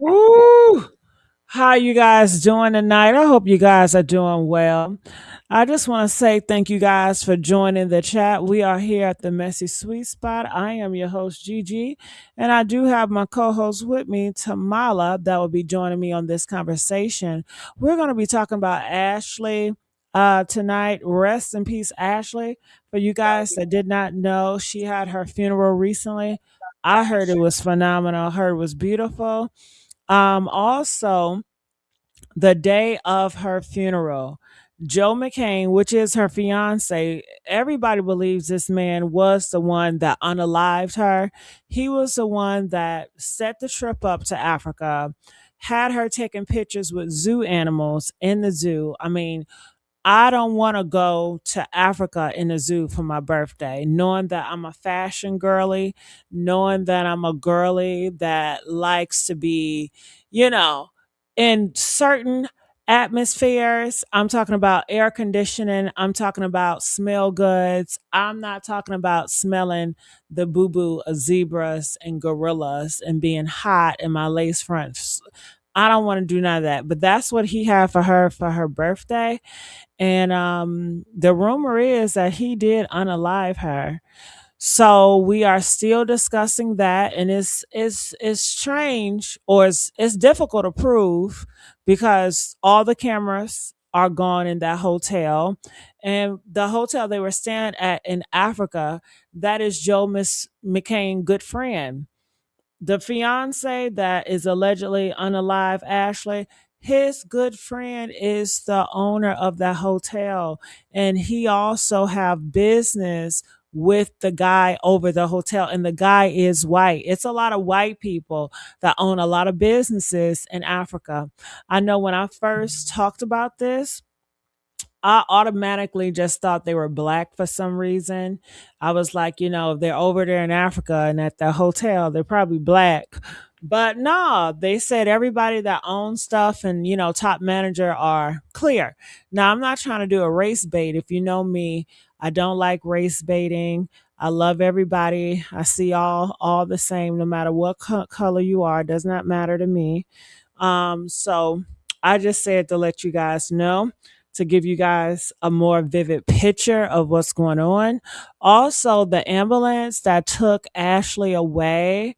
Woo! How you guys doing tonight? I hope you guys are doing well. I just want to say thank you guys for joining the chat. We are here at the Messy Sweet Spot. I am your host Gigi, and I do have my co-host with me, Tamala, that will be joining me on this conversation. We're going to be talking about Ashlee tonight. Rest in peace, Ashlee. For you guys that did not know, she had her funeral recently. I heard it was phenomenal. Heard it was beautiful. Also, the day of her funeral, Joe McCann, which is her fiance, everybody believes this man was the one that unalived her. He was the one that set the trip up to Africa, had her taking pictures with zoo animals in the zoo. I mean, I don't want to go to Africa in a zoo for my birthday, knowing that I'm a fashion girly, knowing that I'm a girly that likes to be, you know, in certain atmospheres. I'm talking about air conditioning. I'm talking about smell goods. I'm not talking about smelling the boo boo of zebras and gorillas and being hot in my lace fronts. I don't want to do none of that. But that's what he had for her birthday. And the rumor is that he did unalive her. So we are still discussing that, and it's strange, or it's difficult to prove because all the cameras are gone in that hotel, and the hotel they were staying at in Africa, that is Joe Miss McCain good friend. The fiance that is allegedly unalive, Ashlee, his good friend is the owner of that hotel, and he also have business with the guy over the hotel, and the guy is white. It's a lot of white people that own a lot of businesses in Africa. I know when I first talked about this, I automatically just thought they were black for some reason. I was like, if they're over there in Africa and at the hotel, they're probably black. But no, they said everybody that owns stuff and, top manager are clear. Now, I'm not trying to do a race bait. If you know me, I don't like race baiting. I love everybody. I see all the same, no matter what color you are. It does not matter to me. So I just said to let you guys know, to give you guys a more vivid picture of what's going on. Also, the ambulance that took Ashlee away,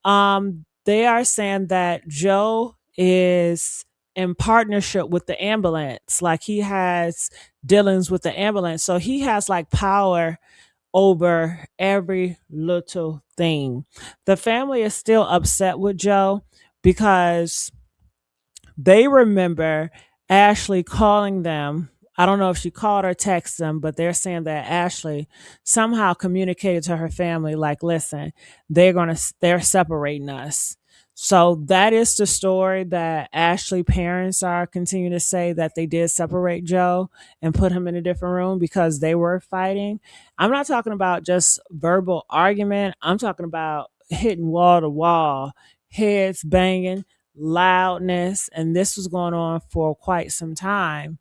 they are saying that Joe is in partnership with the ambulance. Like he has dealings with the ambulance. So he has like power over every little thing. The family is still upset with Joe because they remember Ashlee calling them. I don't know if she called or texted them, but they're saying that Ashlee somehow communicated to her family, like, listen, they're separating us. So that is the story that Ashlee parents are continuing to say, that they did separate Joe and put him in a different room because they were fighting. I'm not talking about just verbal argument. I'm talking about hitting wall to wall, heads banging, loudness, and this was going on for quite some time.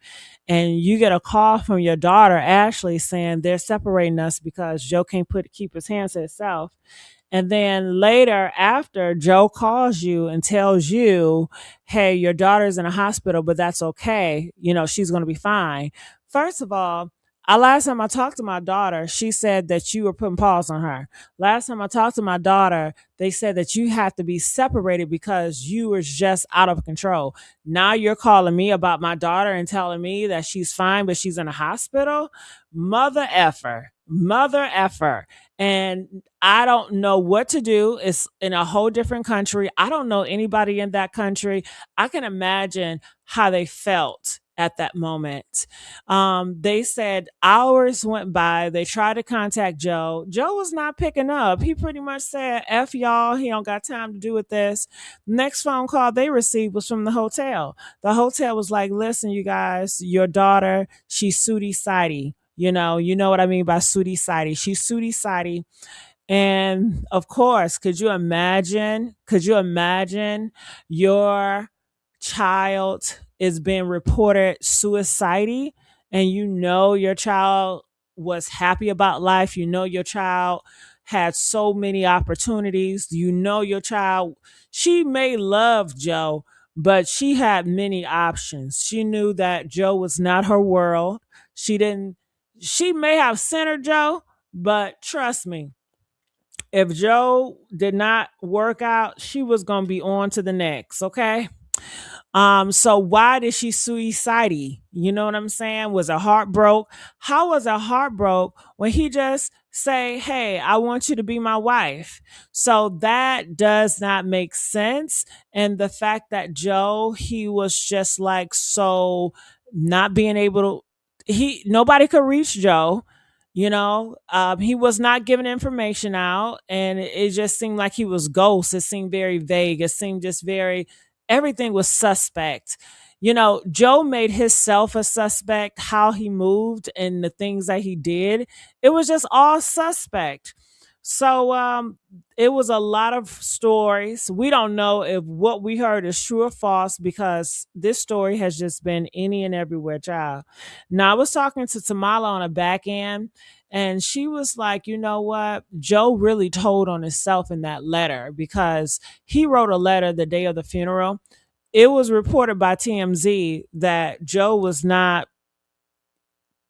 And you get a call from your daughter Ashlee saying they're separating us because Joe can't keep his hands to himself. And then later, after, Joe calls you and tells you, hey, your daughter's in a hospital, but that's okay, she's going to be fine. First of all, last time I talked to my daughter, she said that you were putting paws on her. Last time I talked to my daughter, they said that you have to be separated because you were just out of control. Now you're calling me about my daughter and telling me that she's fine, but she's in a hospital? Mother effer. Mother effer. And I don't know what to do. It's in a whole different country. I don't know anybody in that country. I can imagine how they felt at that moment. They said hours went by. They tried to contact Joe. Joe was not picking up. He pretty much said, F y'all. He don't got time to do with this. Next phone call they received was from the hotel. The hotel was like, listen, you guys, your daughter, she's Sooty Sidey. You know what I mean by Sooty Sidey. She's Sooty Sidey. And of course, could you imagine? Could you imagine your child is being reported suicidal, and your child was happy about life? Your child had so many opportunities. You know, your child, she may love Joe, but she had many options. She knew that Joe was not her world. She didn't, she may have centered Joe, but trust me, if Joe did not work out, she was going to be on to the next. Okay. So why did she suicide? You know what I'm saying? Was her heart broke? How was her heart broke when he just say, "Hey, I want you to be my wife"? So that does not make sense. And the fact that Joe, he was just like so not being able to, he nobody could reach Joe. He was not giving information out, and it just seemed like he was ghost. It seemed very vague. It seemed just very, everything was suspect. Joe made himself a suspect, how he moved and the things that he did. It was just all suspect. So it was a lot of stories. We don't know if what we heard is true or false because this story has just been any and everywhere, child. Now, I was talking to Tamala on a back end, and she was like, you know what? Joe really told on himself in that letter because he wrote a letter the day of the funeral. It was reported by TMZ that Joe was not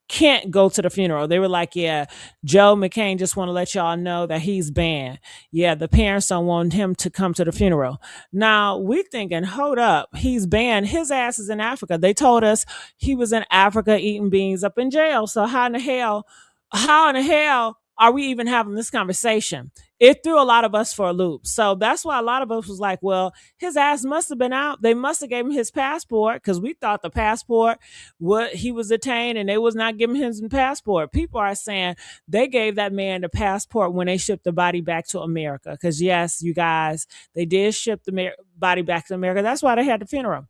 can't go to the funeral. They were like, yeah, Joe McCann just want to let y'all know that he's banned. Yeah, the parents don't want him to come to the funeral. Now, we thinking, hold up, he's banned. His ass is in Africa. They told us he was in Africa eating beans up in jail. So how in the hell are we even having this conversation? It threw a lot of us for a loop. So that's why a lot of us was like, well, his ass must have been out. They must have gave him his passport because we thought the passport, what he was detained and they was not giving him his passport. People are saying they gave that man the passport when they shipped the body back to America. Because yes, you guys, they did ship the body back to America. That's why they had the funeral.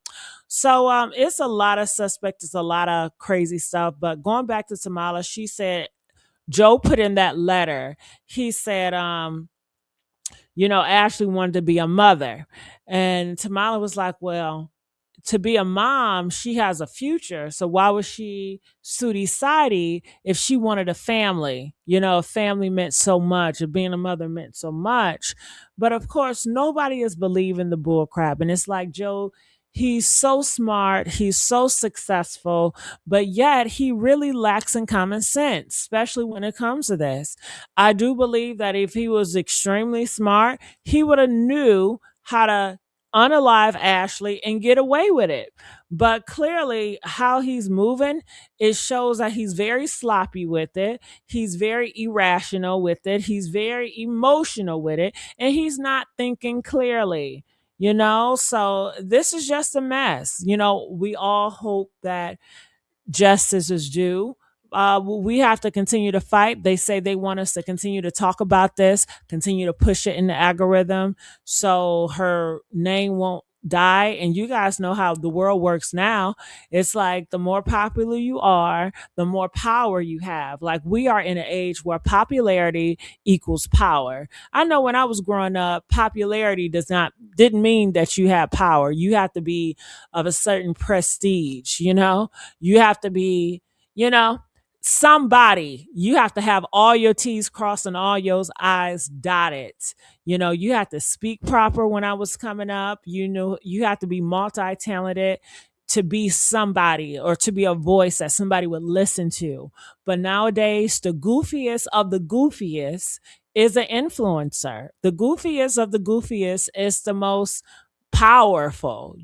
So it's a lot of suspects. It's a lot of crazy stuff. But going back to Tamala, she said Joe put in that letter. He said, Ashlee wanted to be a mother. And Tamala was like, well, to be a mom, she has a future. So why was she suicide if she wanted a family? A family meant so much. Being a mother meant so much. But of course, nobody is believing the bull crap. And it's like Joe, he's so smart, he's so successful, but yet he really lacks in common sense, especially when it comes to this. I do believe that if he was extremely smart, he would have knew how to unalive Ashlee and get away with it. But clearly, how he's moving, it shows that he's very sloppy with it. He's very irrational with it. He's very emotional with it. And he's not thinking clearly. So this is just a mess. We all hope that justice is due. We have to continue to fight. They say they want us to continue to talk about this, continue to push it in the algorithm so her name won't die. And you guys know how the world works now. It's like the more popular you are, the more power you have. Like we are in an age where popularity equals power. I know when I was growing up, popularity didn't mean that you had power. You have to be of a certain prestige, you have to be, you know, somebody. You have to have all your T's crossed and all your I's dotted. You have to speak proper when I was coming up. You have to be multi-talented to be somebody or to be a voice that somebody would listen to. But nowadays, the goofiest of the goofiest is an influencer. The goofiest of the goofiest is the most powerful.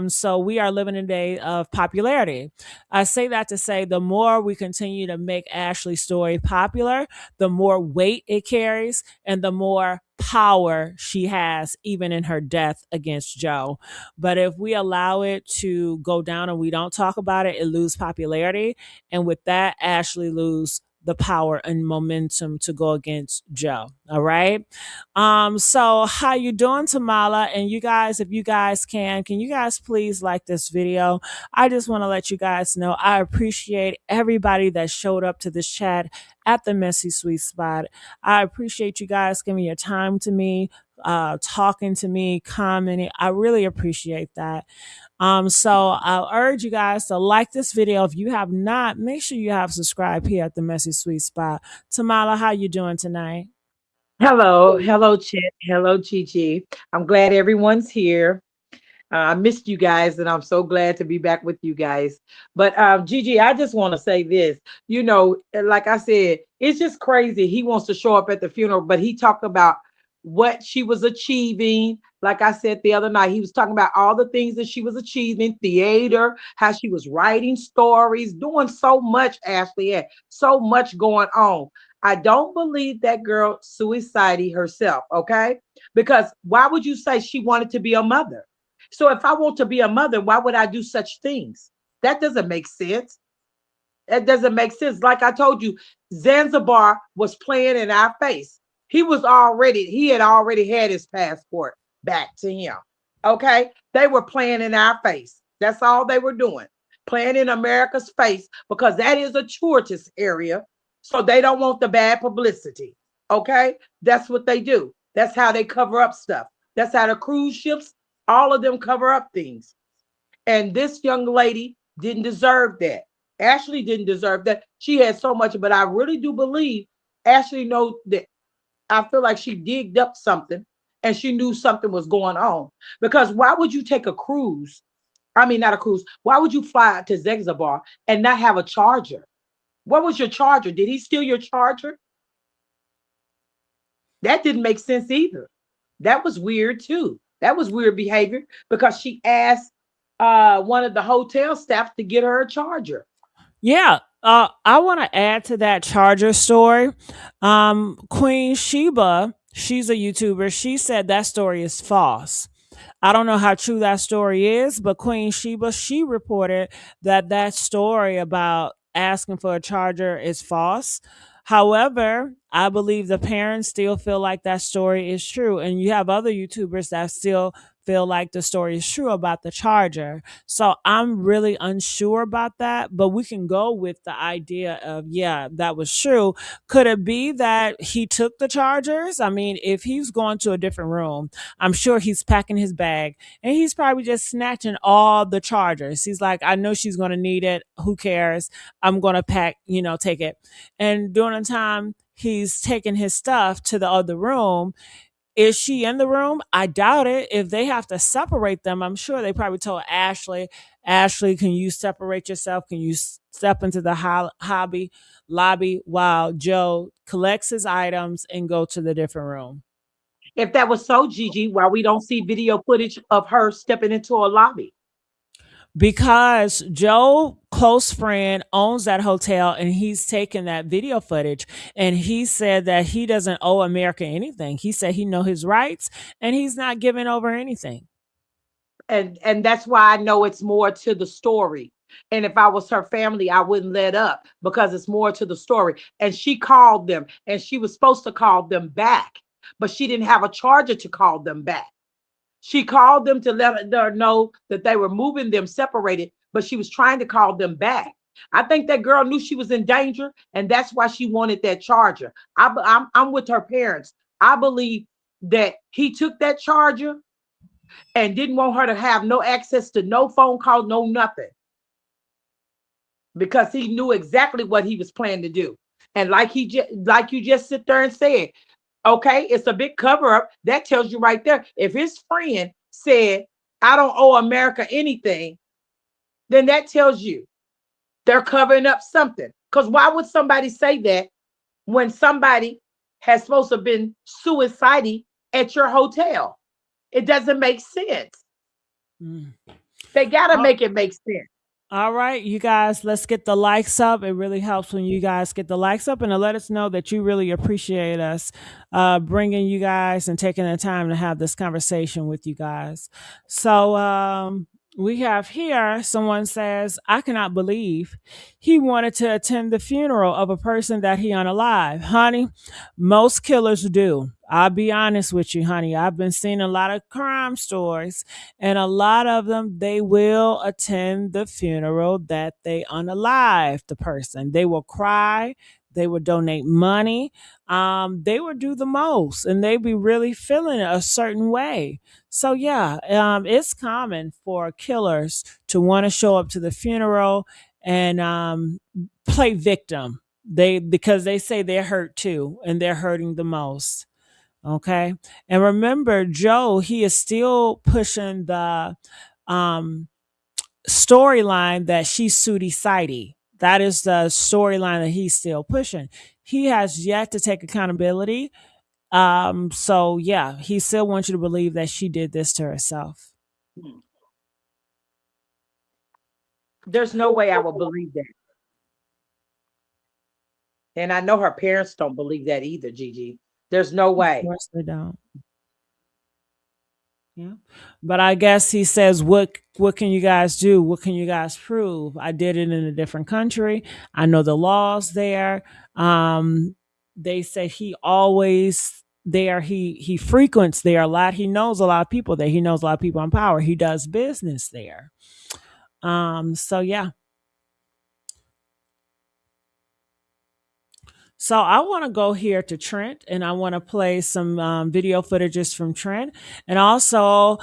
So we are living in a day of popularity. I say that to say the more we continue to make Ashlee's story popular, the more weight it carries and the more power she has, even in her death against Joe. But if we allow it to go down and we don't talk about it, it loses popularity. And with that, Ashlee lose the power and momentum to go against Joe. All right. So how you doing, Tamala? And you guys, if you guys can you guys please like this video? I just want to let you guys know I appreciate everybody that showed up to this chat at the Messy Sweet Spot. I appreciate you guys giving your time to me, talking to me, commenting. I really appreciate that. So I'll urge you guys to like this video. If you have not, make sure you have subscribed here at the Messy Sweet Spot. Tamala, how you doing tonight? Hello, Chet. Hello, Chi. I'm glad everyone's here. I missed you guys, and I'm so glad to be back with you guys. But Gigi, I just want to say this. Like I said, it's just crazy. He wants to show up at the funeral, but he talked about what she was achieving. Like I said the other night, he was talking about all the things that she was achieving, theater, how she was writing stories, doing so much, Ashley, had so much going on. I don't believe that girl suicided herself, okay? Because why would you say she wanted to be a mother? So if I want to be a mother, why would I do such things? That doesn't make sense. That doesn't make sense. Like I told you, Zanzibar was playing in our face. He had already had his passport back to him. Okay. They were playing in our face. That's all they were doing. Playing in America's face because that is a tourist area. So they don't want the bad publicity. Okay. That's what they do. That's how they cover up stuff. That's how the cruise ships, all of them cover up things. And this young lady didn't deserve that. Ashley didn't deserve that. She had so much, but I really do believe Ashley knows that. I feel like she digged up something and she knew something was going on. Because why would you take a cruise? I mean, not a cruise. Why would you fly to Zanzibar and not have a charger? What was your charger? Did he steal your charger? That didn't make sense either. That was weird too. That was weird behavior because she asked one of the hotel staff to get her a charger. Yeah. I want to add to that charger story. Queen Sheba, she's a YouTuber. She said that story is false. I don't know how true that story is, but Queen Sheba, she reported that that story about asking for a charger is false. However, I believe the parents still feel like that story is true. And you have other YouTubers that still feel like the story is true about the charger. So I'm really unsure about that, but we can go with the idea of, yeah, that was true. Could it be that he took the chargers? I mean, if he's going to a different room, I'm sure he's packing his bag and he's probably just snatching all the chargers. He's like, I know she's going to need it. Who cares? I'm going to pack, take it. And during the time he's taking his stuff to the other room, is she in the room? I doubt it. If they have to separate them, I'm sure they probably told Ashley, can you separate yourself? Can you step into the hobby lobby while Joe collects his items and go to the different room? If that was so, Gigi, why we don't see video footage of her stepping into a lobby? Because Joe, close friend, owns that hotel and he's taken that video footage and he said that he doesn't owe America anything. He said he know his rights and he's not giving over anything. And that's why I know it's more to the story. And if I was her family, I wouldn't let up because it's more to the story. And she called them and she was supposed to call them back, but she didn't have a charger to call them back. She called them to let her know that they were moving them separated, but she was trying to call them back. I think that girl knew she was in danger, and that's why she wanted that charger. I'm with her parents. I believe that he took that charger and didn't want her to have no access to no phone call, no nothing, because he knew exactly what he was planning to do. And like you just sit there and said, okay, it's a big cover up. That tells you right there. If his friend said, I don't owe America anything, then that tells you they're covering up something. Because why would somebody say that when somebody has supposed to have been suicidal at your hotel? It doesn't make sense. Mm. They got to make it make sense. All right, you guys, let's get the likes up. It really helps when you guys get the likes up and to let us know that you really appreciate us bringing you guys and taking the time to have this conversation with you guys. So we have here someone says, I cannot believe he wanted to attend the funeral of a person that he unalive. Honey, most killers do. I'll be honest with you, honey. I've been seeing a lot of crime stories and a lot of them, they will attend the funeral that they unalive the person. They will cry. They will donate money. They will do the most and they be really feeling a certain way. So yeah, it's common for killers to want to show up to the funeral and play victim. They because they say they're hurt too and they're hurting the most. Okay. And remember, Joe, he is still pushing the um, storyline that she's Sudi Sidey. That is the storyline that he's still pushing. He has yet to take accountability. So yeah, he still wants you to believe that she did this to herself. Hmm. There's no way I will believe that. And I know her parents don't believe that either, Gigi. There's no Of way. course they don't. Yeah. But I guess he says, what can you guys do? What can you guys prove? I did it in a different country. I know the laws there. They say he always there. He frequents there a lot. He knows a lot of people there. He knows a lot of people in power. He does business there. So yeah. So I want to go here to Trent, and I want to play some video footages from Trent, and also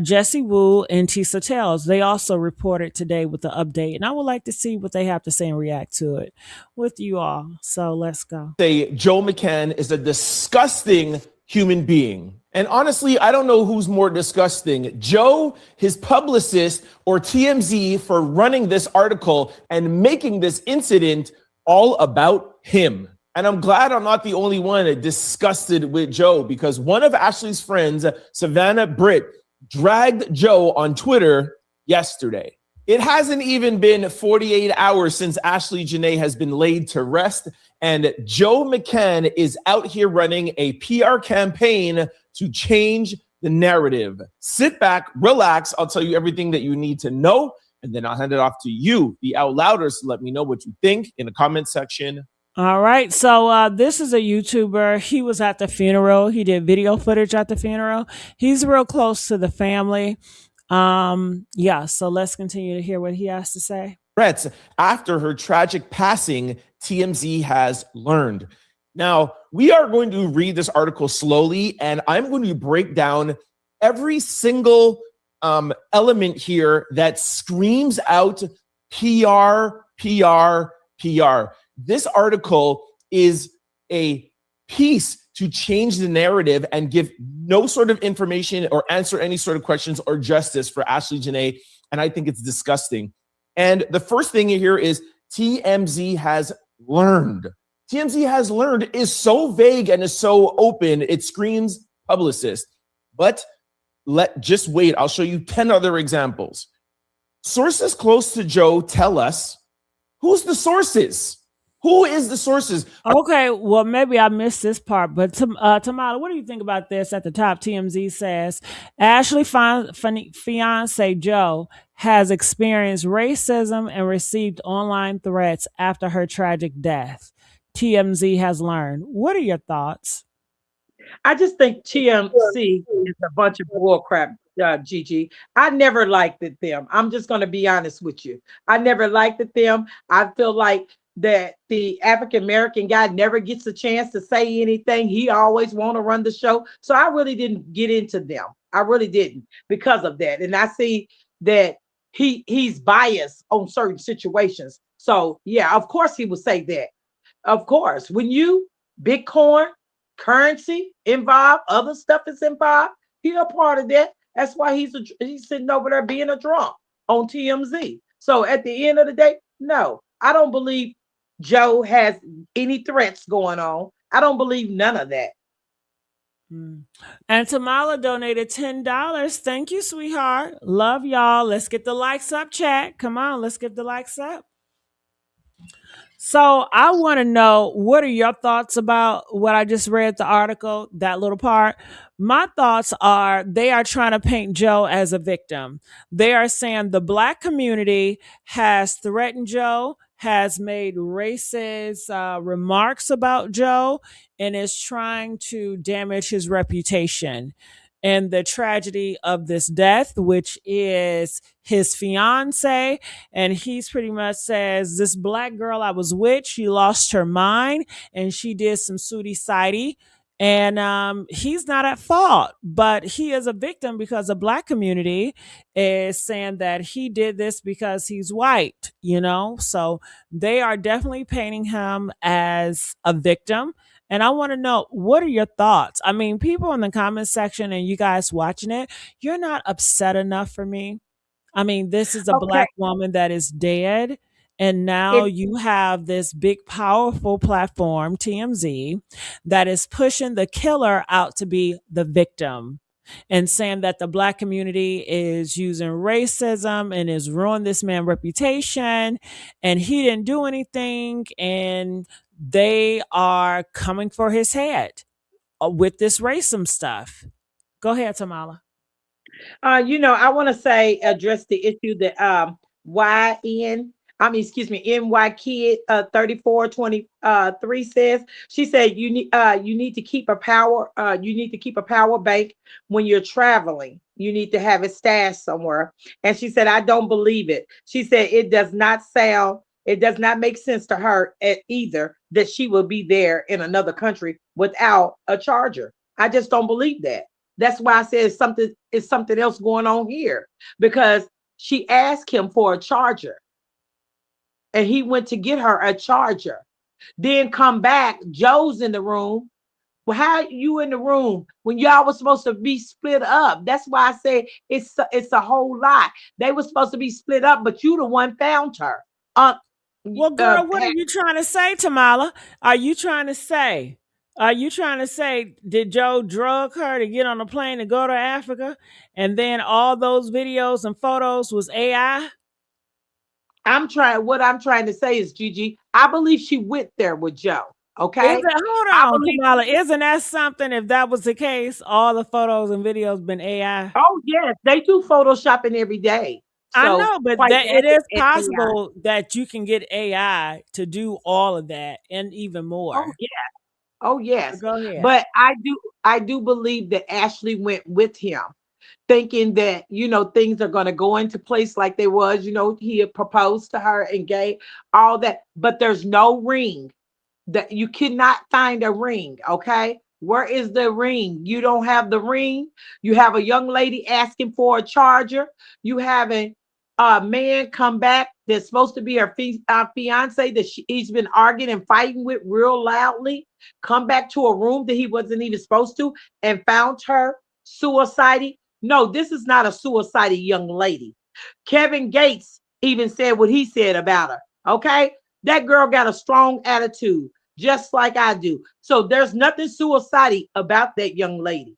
Jesse Wu and Tisa Tells. They also reported today with the update, and I would like to see what they have to say and react to it with you all. So let's go. Say Joe McCann is a disgusting human being. And honestly, I don't know who's more disgusting, Joe, his publicist, or TMZ for running this article and making this incident all about him. And I'm glad I'm not the only one disgusted with Joe, because one of Ashlee's friends, Savannah Britt, dragged Joe on Twitter yesterday. It hasn't even been 48 hours since Ashlee Jenae has been laid to rest, and Joe McCann is out here running a PR campaign to change the narrative. Sit back, relax. I'll tell you everything that you need to know, and then I'll hand it off to you, the Out Louders, to let me know what you think in the comment section. All right. So this is a YouTuber. He was at the funeral. He did video footage at the funeral. He's real close to the family. Yeah. So let's continue to hear what he has to say. Threats after her tragic passing, TMZ has learned. Now, we are going to read this article slowly, and I'm going to break down every single element here that screams out PR, PR, PR. This article is a piece to change the narrative and give no sort of information or answer any sort of questions or justice for Ashlee Jenae, and I think it's disgusting. And the first thing here is TMZ has learned. TMZ has learned is so vague and is so open, it screams publicist. But just wait, I'll show you 10 other examples. Sources close to Joe tell us who's the sources. Who is the sources? Okay, well, maybe I missed this part, but Tamala, what do you think about this at the top? TMZ says Ashlee fiance Joe has experienced racism and received online threats after her tragic death. TMZ has learned. What are your thoughts? I just think TMC is a bunch of bullcrap, Gigi. I never liked it them. I'm just going to be honest with you. I never liked it them. I feel like that the African American guy never gets a chance to say anything. He always want to run the show. So I really didn't get into them. I really didn't because of that. And I see that he's biased on certain situations. So yeah, of course he would say that. Of course, when you Bitcoin currency involved, other stuff is involved. He a part of that. That's why he's sitting over there being a drunk on TMZ. So at the end of the day, no, I don't believe Joe has any threats going on. I don't believe none of that. And Tamala donated $10. Thank you, sweetheart. Love y'all. Let's get the likes up, chat. Come on, let's get the likes up. So I want to know, what are your thoughts about what I just read the article, that little part? My thoughts are they are trying to paint Joe as a victim. They are saying the Black community has threatened Joe, has made racist remarks about Joe, and is trying to damage his reputation. And the tragedy of this death, which is his fiance, and he's pretty much says, this Black girl I was with, she lost her mind and she did some suicide, and he's not at fault, but he is a victim because the Black community is saying that he did this because he's white. So they are definitely painting him as a victim, And I want to know, what are your thoughts? I mean, people in the comment section and you guys watching it, you're not upset enough for me. I mean, this is a Okay. black woman that is dead. And now It you have this big, powerful platform, TMZ, that is pushing the killer out to be the victim and saying that the black community is using racism and is ruining this man's reputation and he didn't do anything and they are coming for his head with this racism stuff. Go ahead, Tamala. I want to say address the issue that excuse me, NY Kid 3423 says. She said you need to keep a power bank when you're traveling. You need to have it stashed somewhere. And she said, I don't believe it. She said it does not make sense to her either that she will be there in another country without a charger. I just don't believe that. That's why I said something else going on here, because she asked him for a charger and he went to get her a charger. Then come back, Joe's in the room. Well, how are you in the room when y'all was supposed to be split up? That's why I say it's a whole lot. They were supposed to be split up, but you the one found her. Uh, Well, girl, what are you trying to say, Tamala? Are you trying to say? Are you trying to say, did Joe drug her to get on a plane to go to Africa, and then all those videos and photos was AI? What I'm trying to say is, Gigi, I believe she went there with Joe. Is Okay. it? Hold I on, believe. Kamala. Isn't that something? If that was the case, all the photos and videos been AI. Oh yes, they do photoshopping every day. I So know, but quite that it accurate is at AI. possible that you can get AI to do all of that and even Oh more. yeah. Oh But yes. go ahead. But I do believe that Ashlee went with him, thinking that things are going to go into place like they was. He had proposed to her and gave all that, but there's no ring. That you cannot find a ring. Okay, where is the ring? You don't have the ring. You have a young lady asking for a charger. You have a man come back that's supposed to be her fiance that he's been arguing and fighting with real loudly, come back to a room that he wasn't even supposed to, and found her suicidal. No, this is not a suicidal young lady. Kevin Gates even said what he said about her. Okay, that girl got a strong attitude, just like I do. So there's nothing suicidal about that young lady.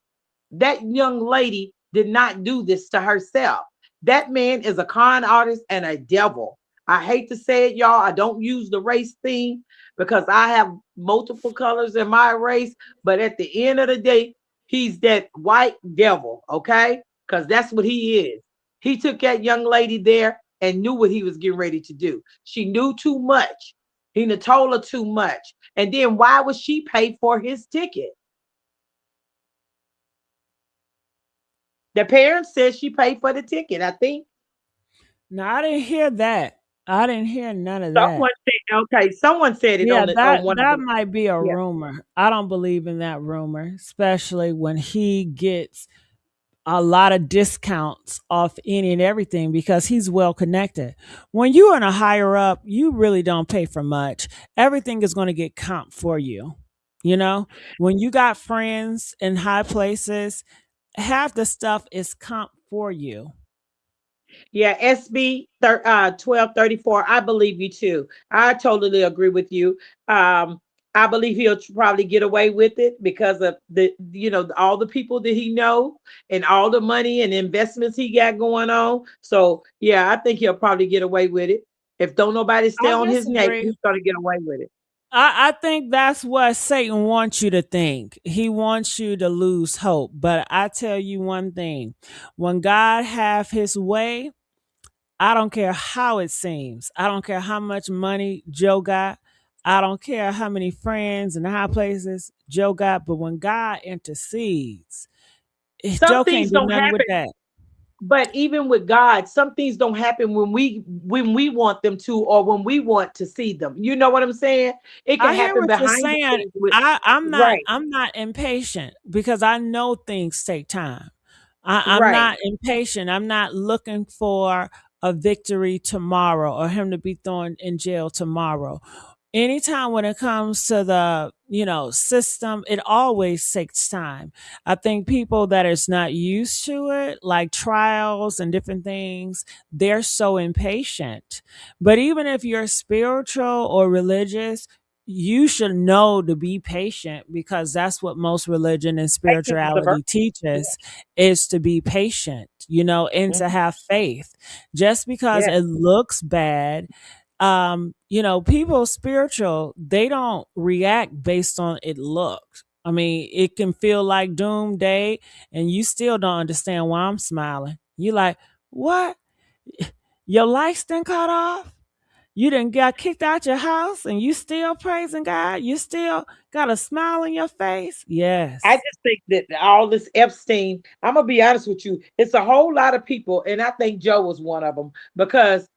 That young lady did not do this to herself. That man is a con artist and a devil. I hate to say it, y'all. I don't use the race thing because I have multiple colors in my race. But at the end of the day, he's that white devil, okay? Because that's what he is. He took that young lady there and knew what he was getting ready to do. She knew too much. He done told her too much. And then why would she pay for his ticket? The parents said she paid for the ticket, I think. No, I didn't hear that. I didn't hear none of that. Someone said, okay, someone said it Yeah, on one of that them. might be a Yeah. rumor. I don't believe in that rumor, especially when he gets a lot of discounts off any and everything because he's well connected. When you're in a higher up, you really don't pay for much. Everything is going to get comp for you. You know, when you got friends in high places, half the stuff is comp for you. Yeah, 1234. I believe you too. I totally agree with you. I believe he'll probably get away with it because of all the people that he know and all the money and investments he got going on. So yeah, I think he'll probably get away with it. If don't nobody stay I on his neck, disagree. he's gonna get away with it. I think that's what Satan wants you to think. He wants you to lose hope. But I tell you one thing, when God have his way, I don't care how it seems. I don't care how much money Joe got. I don't care how many friends and high places Joe got. But when God intercedes, Some Joe things can't do don't nothing with happen. that. But even with God, some things don't happen when we want them to, or when we want to see them. You know what I'm saying? It can I hear happen what you're behind the saying. scenes with I'm not right, I'm not impatient because I know things take time. I'm right. not impatient. I'm not looking for a victory tomorrow or him to be thrown in jail tomorrow. anytime when it comes to the, system, it always takes time. I think people that is not used to it, like trials and different things, they're so impatient. But even if you're spiritual or religious, you should know to be patient, because that's what most religion and Patience is a virtue. spirituality teaches, is to be patient, and to Mhm. have faith. Just because Yeah, it looks bad, people spiritual, they don't react based on it looks. I mean, it can feel like doomsday, and you still don't understand why I'm smiling. You like, what? Your lights done cut off? You didn't got kicked out your house and you still praising God? You still got a smile on your face? I Yes. just think that all this Epstein, I'm gonna be honest with you, it's a whole lot of people, and I think Joe was one of them because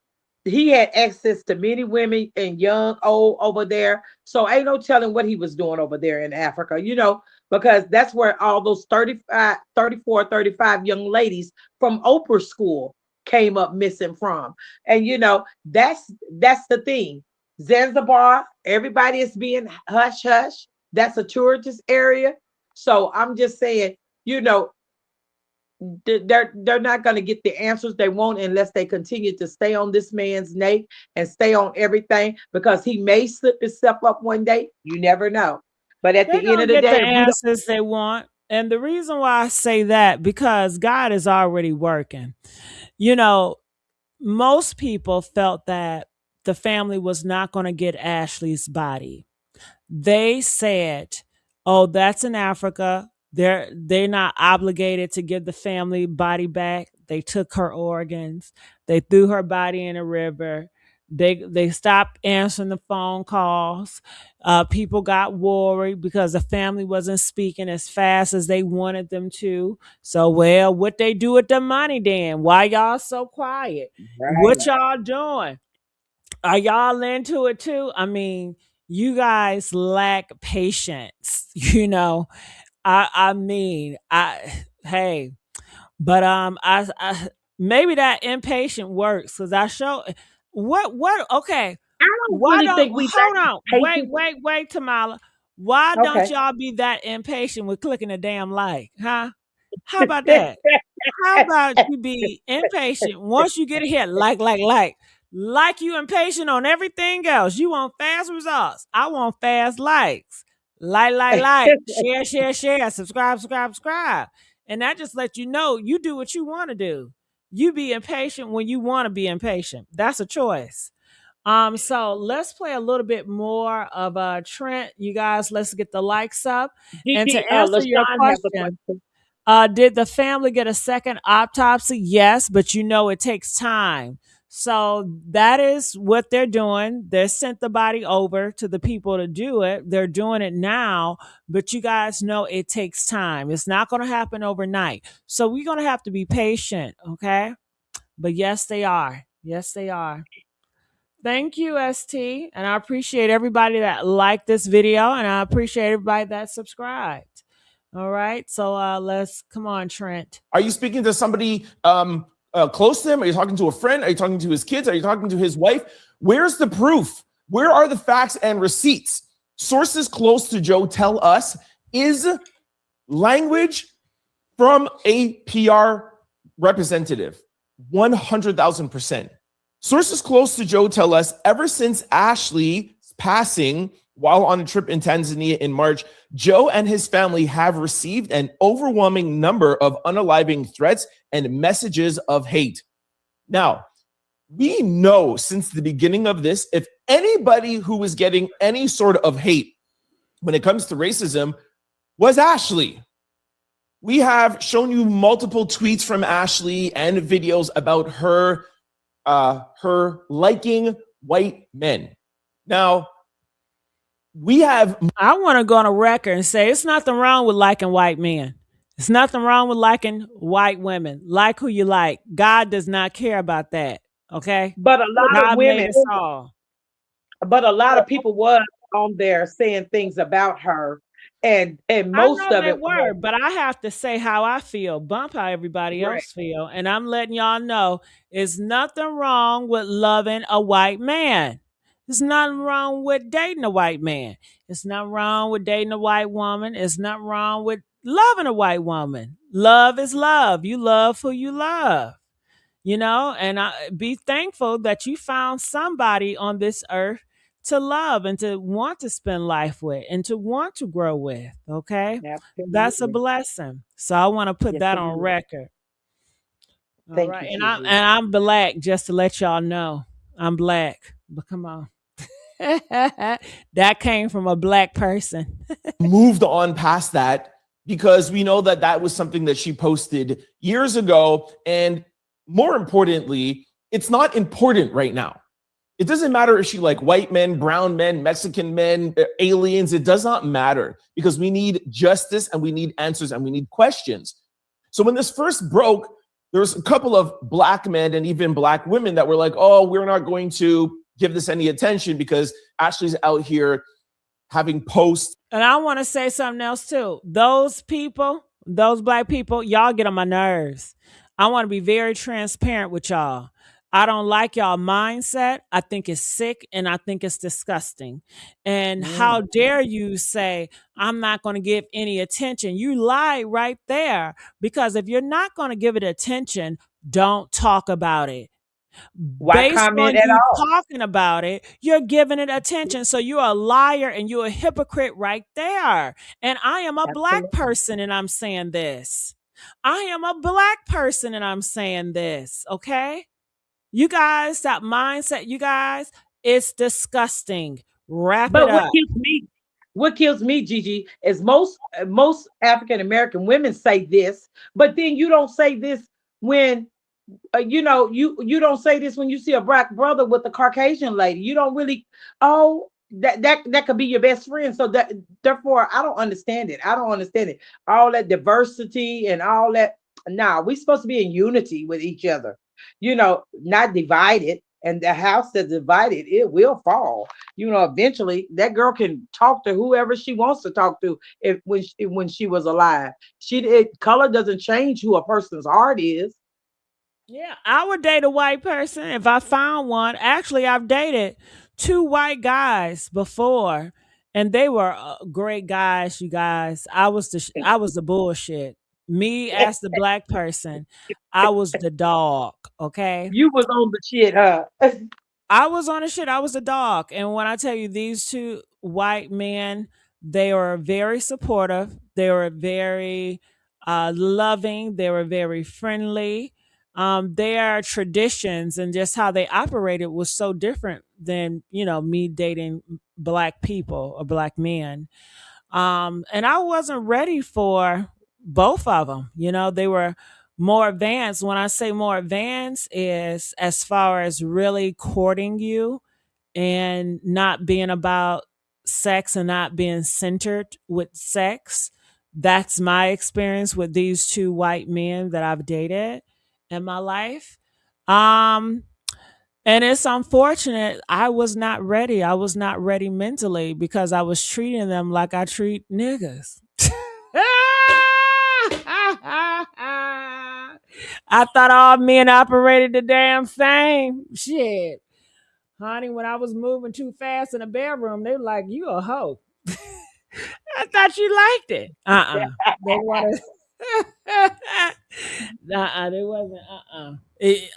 he had access to many women and young, old over there. So ain't no telling what he was doing over there in Africa, because that's where all those 35, 34, 35 young ladies from Oprah school came up missing from. And that's the thing. Zanzibar, everybody is being hush hush. That's a tourist area. So I'm just saying, you know, they're not going to get the answers they want unless they continue to stay on this man's neck and stay on everything, because he may slip himself up one day. You never know. But at They're the end going of to the get day, the if we don't, answers they want. And the reason why I say that, because God is already working. You know, most people felt that the family was not going to get Ashlee's body. They said, "Oh, that's in Africa. They're not obligated to give the family body back. They took her organs. They threw her body in a river. They stopped answering the phone calls. People got worried because the family wasn't speaking as fast as they wanted them to. So, well, what they do with the money then? Why y'all so quiet? What right. y'all doing? Are y'all into it too? I mean, you guys lack patience. I mean, I hey, but I maybe that impatient works because I show what okay. I don't Why really don't think we hold lack on? patience. Wait, Tamala. Why don't Okay. y'all be that impatient with clicking a damn like, huh? How about that? How about you be impatient once you get a hit, like you impatient on everything else. You want fast results. I want fast likes. Share, share, share, subscribe, subscribe, subscribe. And that just lets you know you do what you want to do. You be impatient when you want to be impatient. That's a choice. So let's play a little bit more of Trent. You guys, let's get the likes up. And to Gigi, answer your LaShawn has a question, question. did the family get a second autopsy? Yes, but it takes time. So that is what they're doing. They sent the body over to the people to do it. They're doing it now, but you guys know it takes time. It's not going to happen overnight. So we're going to have to be patient, okay? But yes, they are. Yes, they are. Thank you, ST. And I appreciate everybody that liked this video, and I appreciate everybody that subscribed. All right. So let's come on, Trent. Are you speaking to somebody close to him? Are you talking to a friend? Are you talking to his kids? Are you talking to his wife? Where's the proof? Where are the facts and receipts? Sources close to Joe tell us is language from a PR representative. 100,000%. Sources close to Joe tell us ever since Ashlee's passing while on a trip in Tanzania in March, Joe and his family have received an overwhelming number of unaliving threats and messages of hate. Now, we know since the beginning of this, if anybody who was getting any sort of hate when it comes to racism was Ashlee. We have shown you multiple tweets from Ashlee and videos about her liking white men. Now, I want to go on a record and say it's nothing wrong with liking white men. It's nothing wrong with liking white women. Like who you like. God does not care about that. Okay? But a lot of God made women, us all. but a lot of people was on there saying things about her, and I most know of they it was were, but I have to say how I feel, bump how everybody right. else feel. And I'm letting y'all know it's nothing wrong with loving a white man. There's nothing wrong with dating a white man. It's not wrong with dating a white woman. It's not wrong with loving a white woman. Love is love. You love who you love, and be thankful that you found somebody on this earth to love and to want to spend life with and to want to grow with. Okay. That's a Absolutely. blessing. So I want to put Yes, that it on is. record. All Thank right. you, And I'm black, just to let y'all know. I'm black. But come on. That came from a black person. Moved on past that because we know that that was something that she posted years ago. And more importantly, it's not important right now. It doesn't matter if she like white men, brown men, Mexican men, aliens. It does not matter because we need justice and we need answers and we need questions. So when this first broke, there was a couple of black men and even black women that were like, oh, we're not going to give this any attention because Ashlee's out here having posts. And I want to say something else too. Those people, those black people, y'all get on my nerves. I want to be very transparent with y'all. I don't like y'all mindset. I think it's sick and I think it's disgusting. And how dare you say, I'm not going to give any attention? You lie right there. Because if you're not going to give it attention, don't talk about it. Why Based comment on at you all? talking about it, you're giving it attention. So you're a liar and you're a hypocrite right there. And I am a black Absolutely. person and I'm saying this. I am a black person and I'm saying this. Okay. You guys, that mindset, you guys, it's disgusting. Wrap it But up. what kills me, Gigi, is most African American women say this, but then you don't say this when you don't say this when you see a black brother with a Caucasian lady. You don't really. Oh, that could be your best friend. So that therefore, I don't understand it. I don't understand it. All that diversity and all that. Nah, we supposed to be in unity with each other. Not divided. And the house that's divided, it will fall. Eventually that girl can talk to whoever she wants to talk to if when she was alive. Color doesn't change who a person's heart is. Yeah, I would date a white person if I found one. Actually, I've dated two white guys before, and they were great guys. You guys, I was the bullshit. Me as the black person, I was the dog. Okay, You was on the shit, huh? I was on a shit. I was a dog. And when I tell you these two white men, they were very supportive. They were very loving. They were very friendly. Their traditions and just how they operated was so different than, me dating black people or black men. And I wasn't ready for both of them. They were more advanced. When I say more advanced, is as far as really courting you and not being about sex and not being centered with sex. That's my experience with these two white men that I've dated in my life. Um, and it's unfortunate. I was not ready. I was not ready mentally because I was treating them like I treat niggas. I thought all men operated the damn same. Shit. Honey, when I was moving too fast in the bedroom, they were like, you a hoe. I thought you liked it. They wanted. They wasn't.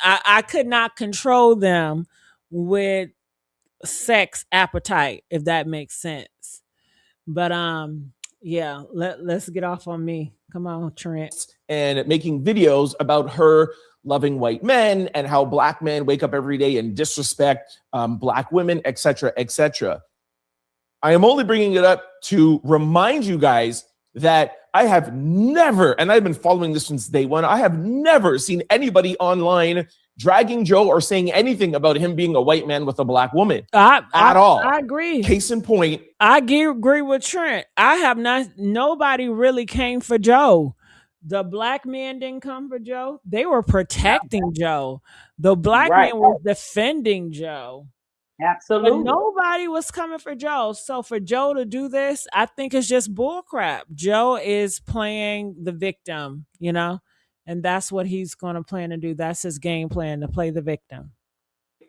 I could not control them with sex appetite, if that makes sense. But yeah. Let's get off on me. Come on, Trent. And making videos about her loving white men and how black men wake up every day and disrespect black women, etc., etc. I am only bringing it up to remind you guys that I have never, and I've been following this since day one, I have never seen anybody online dragging Joe or saying anything about him being a white man with a black woman at all. I agree. Case in point. I agree with Trent. I have not, nobody really came for Joe. The black men didn't come for Joe. They were protecting Joe. The black Right. men were defending Joe. But Absolutely. nobody was coming for Joe. So for Joe to do this, I think it's just bullcrap. Joe is playing the victim, and that's what he's going to plan to do. That's his game plan, to play the victim.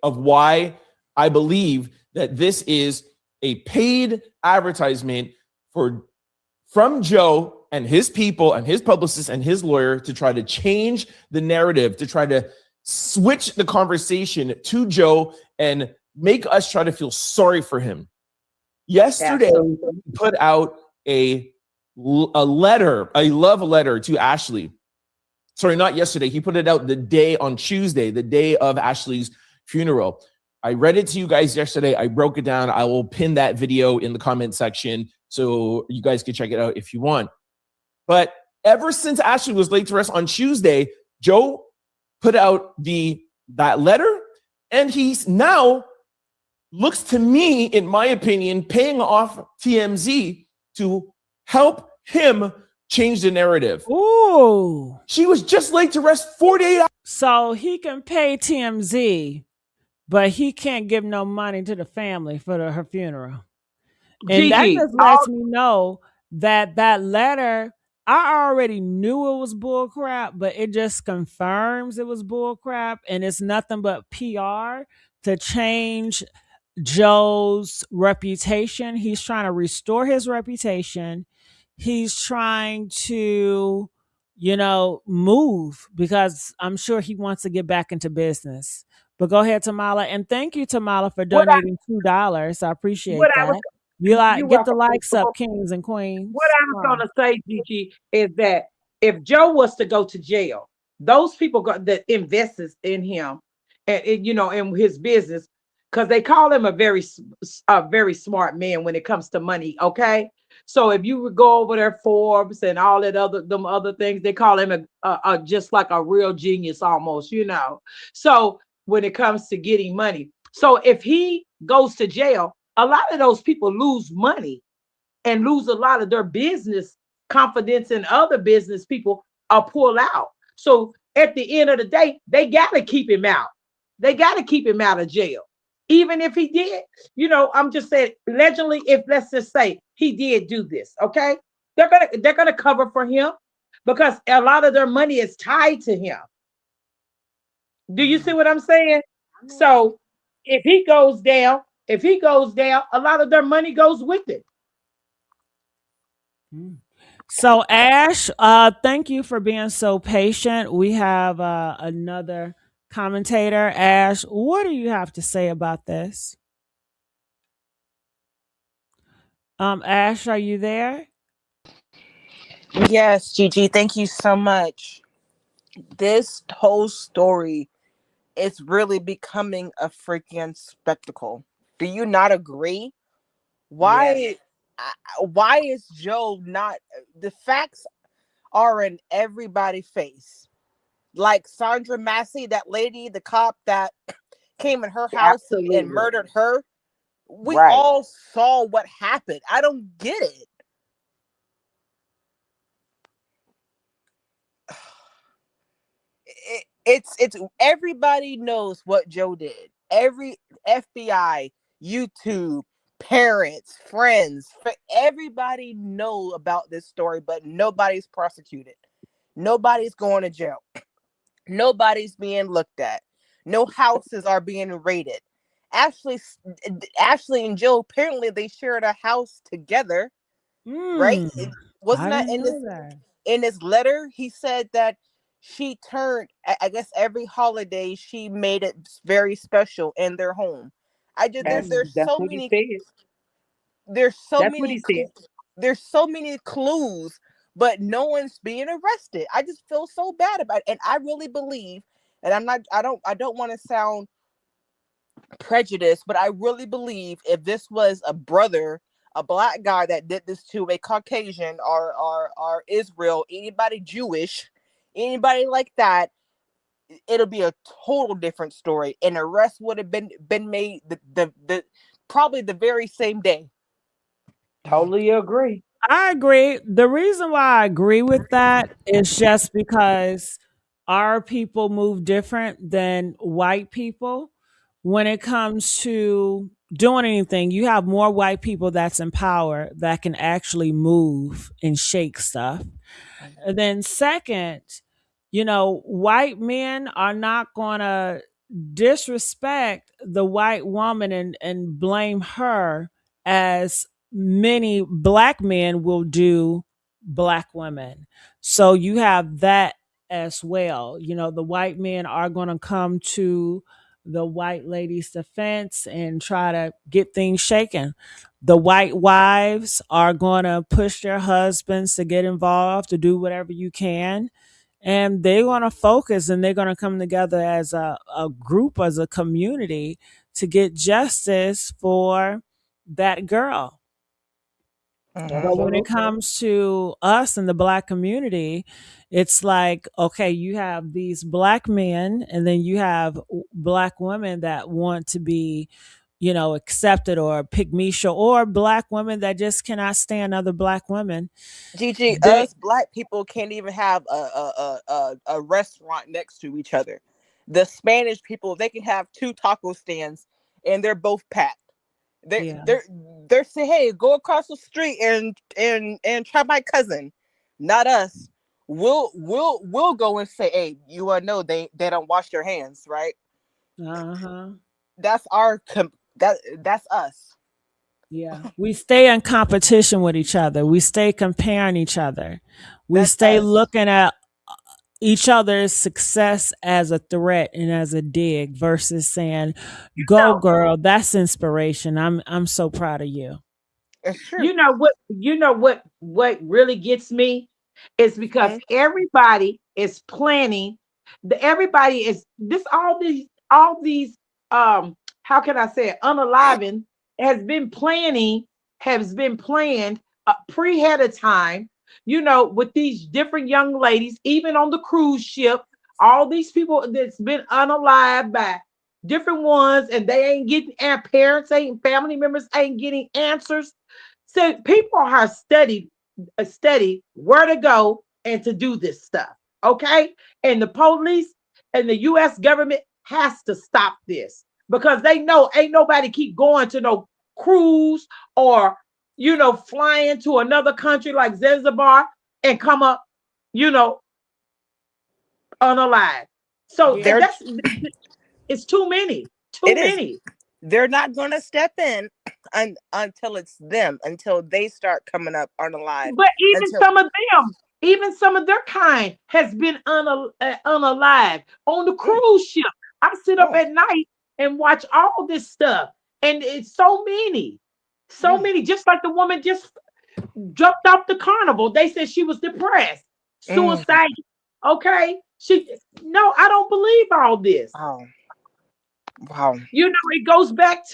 Of why I believe that this is a paid advertisement from Joe and his people and his publicist and his lawyer to try to change the narrative, to try to switch the conversation to Joe and make us try to feel sorry for him. Yesterday, he put out a letter, a love letter to Ashlee. Sorry, not yesterday. He put it out on Tuesday, the day of Ashlee's funeral. I read it to you guys yesterday. I broke it down. I will pin that video in the comment section so you guys can check it out if you want. But ever since Ashlee was laid to rest on Tuesday, Joe put out that letter, and he's now looks to me, in my opinion, paying off TMZ to help him change the narrative. Ooh. She was just laid to rest 48 hours. So he can pay TMZ, but he can't give no money to the family for her funeral. And that just lets me know that letter, I already knew it was bullcrap, but it just confirms it was bullcrap, and it's nothing but PR to change Joe's reputation. He's trying to restore his reputation. He's trying to, move, because I'm sure he wants to get back into business. But go ahead, Tamala, and thank you, Tamala, for donating $2. I appreciate that. Get the likes up, kings and queens. What I was going to say, Gigi, is that if Joe was to go to jail, those people that invests in him and in his business, because they call him a very smart man when it comes to money. Okay, so if you would go over there, Forbes and all that other things, they call him a just like a real genius almost. So when it comes to getting money, so if he goes to jail, a lot of those people lose money and lose a lot of their business confidence, and other business people are pulled out. So at the end of the day, they got to keep him out. They got to keep him out of jail. Even if he did, I'm just saying, allegedly, if let's just say he did do this, okay, they're gonna cover for him because a lot of their money is tied to him. Do you see what I'm saying? So if he goes down, a lot of their money goes with it. So Ash, thank you for being so patient. We have another commentator. Ash, what do you have to say about this? Ash, are you there? Yes, Gigi, thank you so much. This whole story is really becoming a freaking spectacle. Do you not agree? Why is Joe not? The facts are in everybody's face. Like Sandra Massey, that lady, the cop that came in her house and murdered her. We all saw what happened. I don't get it. It's everybody knows what Joe did. Every FBI, YouTube, parents, friends, everybody know about this story, but nobody's prosecuted. Nobody's going to jail. Nobody's being looked at. No houses are being raided. Ashlee and Joe, apparently they shared a house together, right? Wasn't that in his letter? He said that she turned, I guess, every holiday she made it very special in their home. There's so many clues, but no one's being arrested. I just feel so bad about it. And I really believe, and I don't want to sound prejudiced, but I really believe if this was a brother, a black guy that did this to a Caucasian or Israel, anybody Jewish, anybody like that, it'll be a total different story. And arrest would have been made the probably the very same day. Totally agree. I agree. The reason why I agree with that is just because our people move different than white people. When it comes to doing anything, you have more white people that's in power that can actually move and shake stuff. And then second, white men are not going to disrespect the white woman and blame her as many black men will do black women. So you have that as well. You know, the white men are going to come to the white lady's defense and try to get things shaken. The white wives are going to push their husbands to get involved, to do whatever you can, and they're going to focus and they're going to come together as a group, as a community, to get justice for that girl. Mhm. But when it Absolutely. comes to us in the black community, it's like, okay, you have these black men and then you have black women that want to be, you know, accepted, or pick me show, or black women that just cannot stand other black women. Gigi, They, us black people can't even have a restaurant next to each other. The Spanish people, they can have two taco stands and they're both packed. They yeah. they're they're saying, hey, go across the street and try my cousin. Not us. We'll go and say, hey, you wanna know they don't wash their hands, right? Uh-huh. That's that's us. Yeah. We stay in competition with each other. We stay comparing each other. We That's stay us. looking at each other's success as a threat and as a dig versus saying, "Go No, girl, that's inspiration. I'm so proud of you." It's true. you know what really gets me is because Mm-hmm. everybody is planning. Everybody is this all these how can I say it, unaliving has been planned pre ahead of time, with these different young ladies, even on the cruise ship, all these people that's been unalived by different ones, and they ain't getting, and parents ain't, family members ain't getting answers. So people are study where to go and to do this stuff. Okay. And the police and the US government has to stop this, because they know ain't nobody keep going to no cruise, or flying to another country like Zanzibar and come up, you know, unalive. So Yeah. They're it's too many, it too is. many. They're not going to step in until it's them, until they start coming up unalive, But until even some of their kind has been unalive on the mm, cruise ship. I sit up mm, at night and watch all this stuff, and it's so mm, many. Just like the woman just jumped off the carnival. They said she was depressed, mm. suicide. Okay, no, I don't believe all this. Wow, wow. It goes back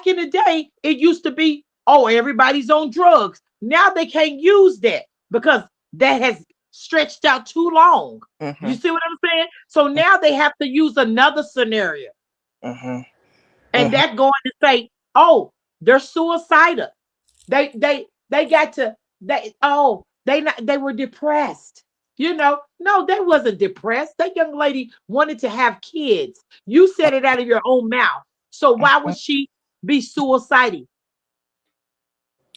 in the day. It used to be, oh, everybody's on drugs. Now they can't use that because that has stretched out too long. You Mm-hmm, see what I'm saying? So now they have to use another scenario, mm-hmm, and mm-hmm. that going to say, oh, they're suicidal. They got to they were depressed. No, they wasn't depressed. That young lady wanted to have kids. You said it out of your own mouth. So why would she be suicidal?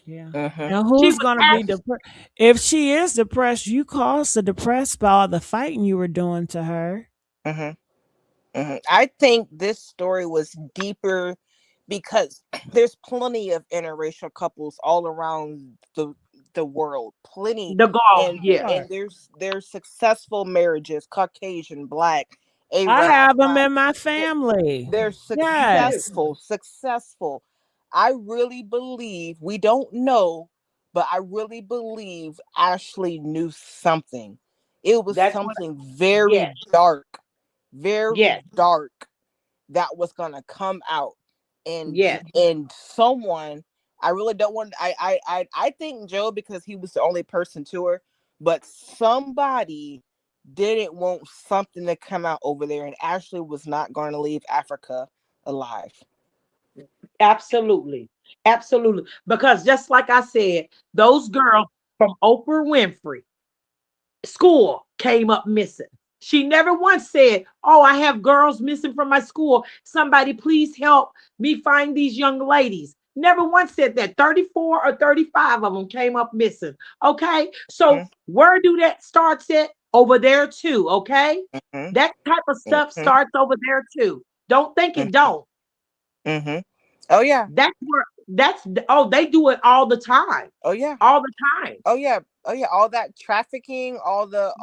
Yeah. Mm-hmm. And She who's was going to be happy. depressed? If she is depressed, you caused the depressed by all the fighting you were doing to her. Mm-hmm. Hmm. I think this story was deeper because there's plenty of interracial couples all around the world, plenty, The golf, and yeah. there's successful marriages, Caucasian, Black, I Arab, have them Black. in my They're, family. they're Me too. Yes. successful. I really believe, we don't know, but I really believe Ashley knew something. It was That's what. something very Yes, dark, very yes, dark, that was gonna come out, yes. and someone, I really don't want, I think Joe, because he was the only person to her, but somebody didn't want something to come out over there, and Ashley was not going to leave Africa alive. Absolutely. Absolutely. Because just like I said, those girls from Oprah Winfrey school came up missing. She never once said, oh, I have girls missing from my school. Somebody please help me find these young ladies. Never once said that. 34 or 35 of them came up missing. Okay. So Mhm. where do that starts at? over there too, okay? Mm-hmm. That type of stuff Mm-hmm. starts over there too. Don't think it don't. Mm-hmm. Oh yeah. That's where they do it all the time. Oh yeah. All the time. Oh yeah. Oh yeah. All that trafficking, all the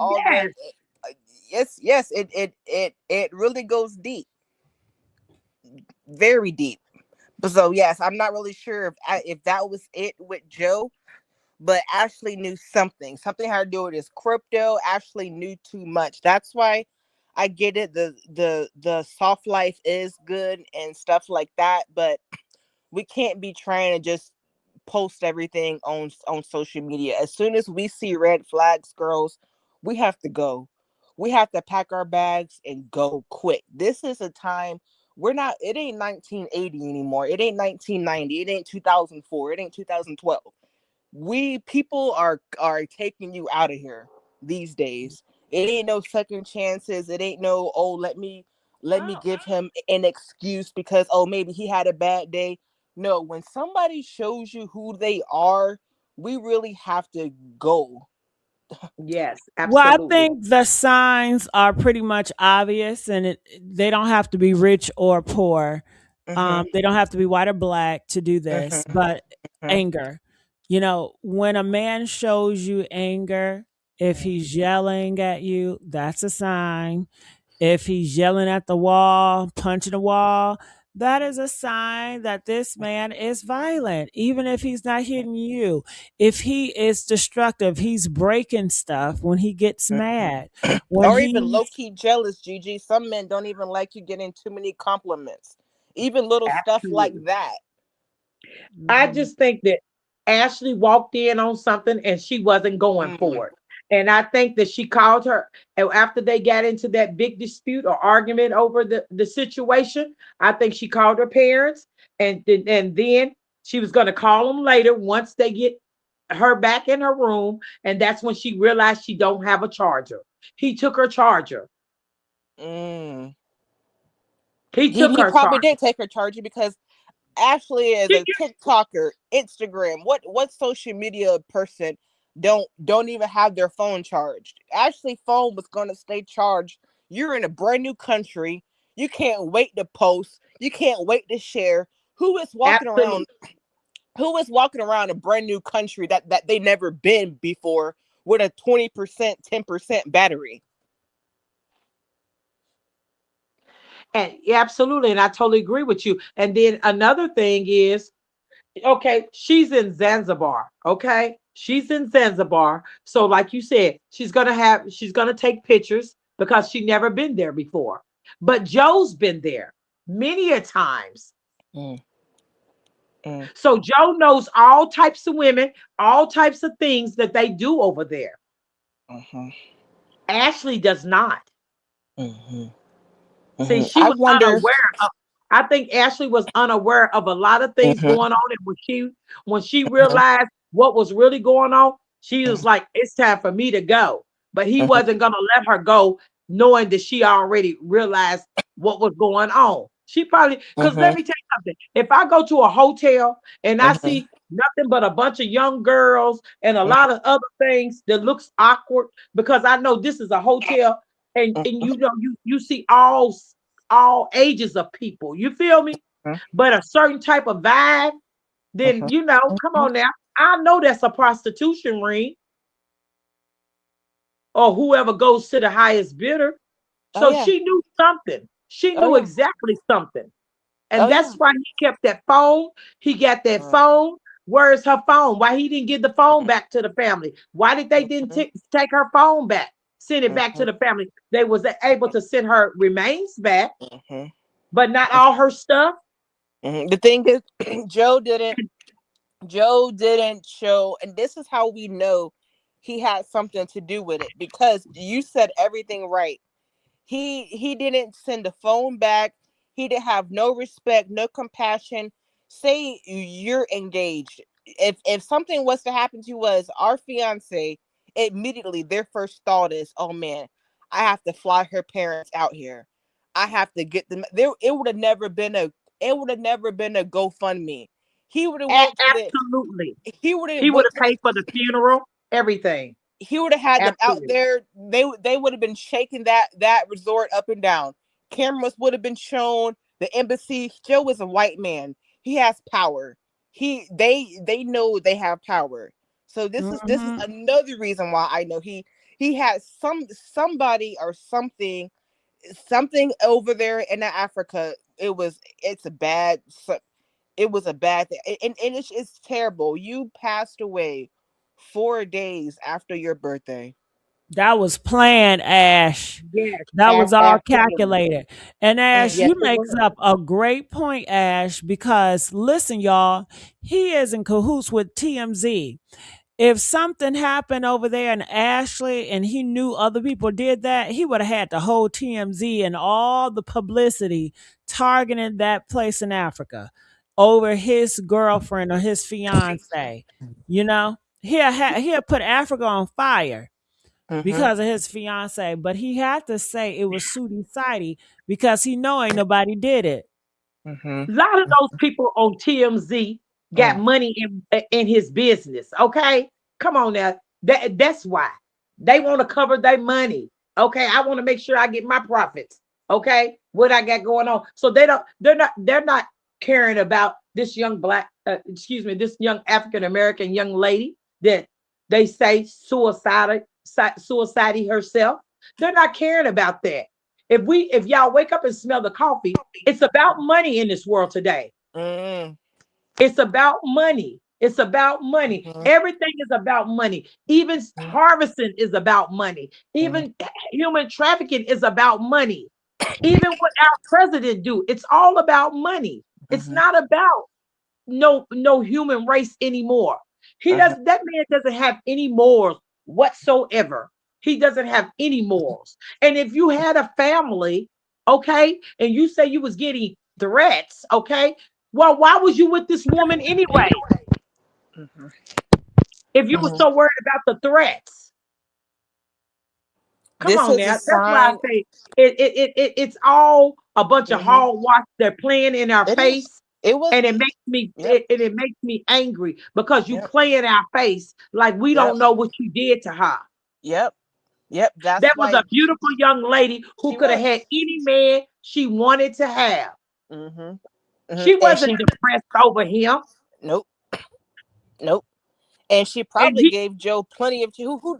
Yes. yes, it really goes deep, very deep. But so yes, I'm not really sure if that was it with Joe, but Ashlee knew something. Something had to do with his crypto. Ashlee knew too much. That's why I get it. The soft life is good and stuff like that, but we can't be trying to just post everything on social media. As soon as we see red flags, girls, we have to go. We have to pack our bags and go quick. This is a time we're not. It ain't 1980 anymore. It ain't 1990. It ain't 2004. It ain't 2012. We people are taking you out of here these days. It ain't no second chances. It ain't no, oh, let me give him an excuse because, oh, maybe he had a bad day. No, when somebody shows you who they are, we really have to go. Yes, Well, I absolutely. think the signs are pretty much obvious, and they don't have to be rich or poor. Mhm. They don't have to be white or black to do this, Mhm. but Mhm. anger. When a man shows you anger, if he's yelling at you, that's a sign. If he's yelling at the wall, punching the wall, that is a sign that this man is violent, even if he's not hitting you. If he is destructive, he's breaking stuff when he gets mad. When Or even low he's key jealous, Gigi. Some men don't even like you getting too many compliments. Even little stuff like Absolutely. that. I Mhm. just think that Ashley walked in on something and she wasn't going Mm. for it. And I think that she called her after they got into that big dispute or argument over the situation. I think she called her parents and then she was going to call them later once they get her back in her room. And that's when she realized she don't have a charger. He took her charger. Mm. He He took he her probably did charger. take her charger because Ashley is She a TikToker, Instagram. What social media person don't even have their phone charged? Ashley's phone was gonna stay charged. You're in a brand new country. You can't wait to post. You can't wait to share. Who is walking absolutely. around? Who is walking around a brand new country that they never been before with a 20%, 10% battery? And yeah, absolutely. And I totally agree with you. And then another thing is, okay, she's in Zanzibar. Okay. She's in Zanzibar. So, like you said, she's gonna take pictures because she never been there before. But Joe's been there many a times. Mm, mm, So Joe knows all types of women, all types of things that they do over there. mhm, Ashley does not. mhm, See, mhm. she I was wonder. unaware of. I think Ashley was unaware of a lot of things Mhm, going on, and when she realized what was really going on, she was mhm, like, "It's time for me to go." But he mhm, wasn't gonna let her go, knowing that she already realized what was going on. She probably, because let mhm, me tell you something. If I go to a hotel and I mhm, see nothing but a bunch of young girls and a lot of other things that looks awkward, because I know this is a hotel, and mhm, you see all ages of people. You feel me? mhm, But a certain type of vibe, then mhm, come mhm. on now. I know that's a prostitution ring or whoever goes to the highest bidder. Oh So yeah. she knew something. She Oh knew yeah. exactly something. Oh And yeah. that's why he kept that phone. He got that Mhm, phone. Where's her phone? Why he didn't give the phone back to the family? Why did they didn't mhm, take her phone back? Send it back to mhm, the family. They was able to send her remains back, mhm, but not all her stuff. mhm. The thing is, Joe didn't. Joe didn't show, and this is how we know he had something to do with it because you said everything right. He didn't send the phone back. He didn't have no respect, no compassion. Say you're engaged. If something was to happen to us, our fiance, immediately their first thought is, "Oh man, I have to fly her parents out here. I have to get them there." It would have never been a GoFundMe. He would have went to the Absolutely. he would have He would went have to the paid for the funeral, everything. he would have had them out Absolutely. there. They would have been shaking that resort up and down. Cameras would have been shown. The embassy. Joe is a white man. He has power. They know they have power. So this is Mhm. another reason why I know he has somebody or something over there in Africa. It's a bad. It was a bad thing, and it's terrible. You passed away 4 days after your birthday. That was planned, Ash. Yes, That was all absolutely. calculated. And Ash, Yes, you it makes was. up a great point, Ash, because listen, y'all, he is in cahoots with TMZ. If something happened over there in Ashley and he knew other people did that, he would have had the whole TMZ and all the publicity targeting that place in Africa over his girlfriend or his fiance. You know, he'll put Africa on fire Mm-hmm. because of his fiance, but he had to say it was Sudi Sidey because he know ain't nobody did it. Mm-hmm. A lot of those people on TMZ got Mm. money in his business. Okay, come on now. That's why they want to cover their money. Okay, I want to make sure I get my profits. Okay, what I got going on. So they don't. They're not caring about this young black. Excuse me, this young African American young lady that they say suicided herself. They're not caring about that. If y'all wake up and smell the coffee, it's about money in this world today. Mm. It's about money. It's about money. Mm-hmm. Everything is about money. Even harvesting is about money. Mm-hmm. Even human trafficking is about money. Even what our president do, it's all about money. It's Mm-hmm. not about no human race anymore. He Mm-hmm. doesn't that man doesn't have any morals whatsoever. He doesn't have any morals. And if you had a family, okay, and you say you was getting threats, okay, well, why was you with this woman anyway? Mm-hmm. If you were Mm-hmm. so worried about the threats. Come This on is a now. That's why I sign. say it's all a bunch of Mm-hmm. hogwash. They're playing in our It is. face. It was. And Yep. it makes me angry because you Yep. play in our face like we Yep. don't know what you did to her. Yep. Yep. That's That was why a beautiful young lady who she could have was. had any man she wanted to have. Mm-hmm. Mm-hmm. She And wasn't she. depressed over him. Nope. Nope. And she And probably he gave Joe plenty of who.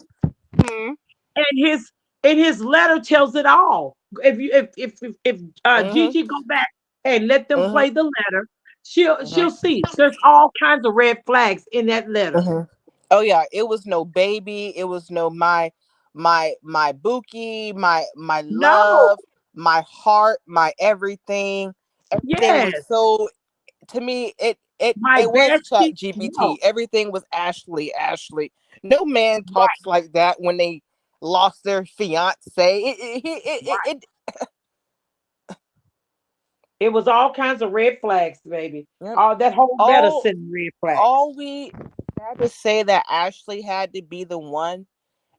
Hmm. and his letter tells it all. If Mm-hmm. Gigi go back and let them Mm-hmm. play the letter, she'll Mm-hmm. see there's all kinds of red flags in that letter. Mm-hmm. Oh yeah, it was no baby. It was no my Buki, my No, love, my heart, my everything. Everything was yes, so to me. my It was Chat bestie. No, GPT. Everything was Ashley. Ashley. No man right, talks like that when they lost their fiance. right. It was all kinds of red flags, baby. Yep. All that whole letter All sent red flags. all we had to say that Ashley had to be the one.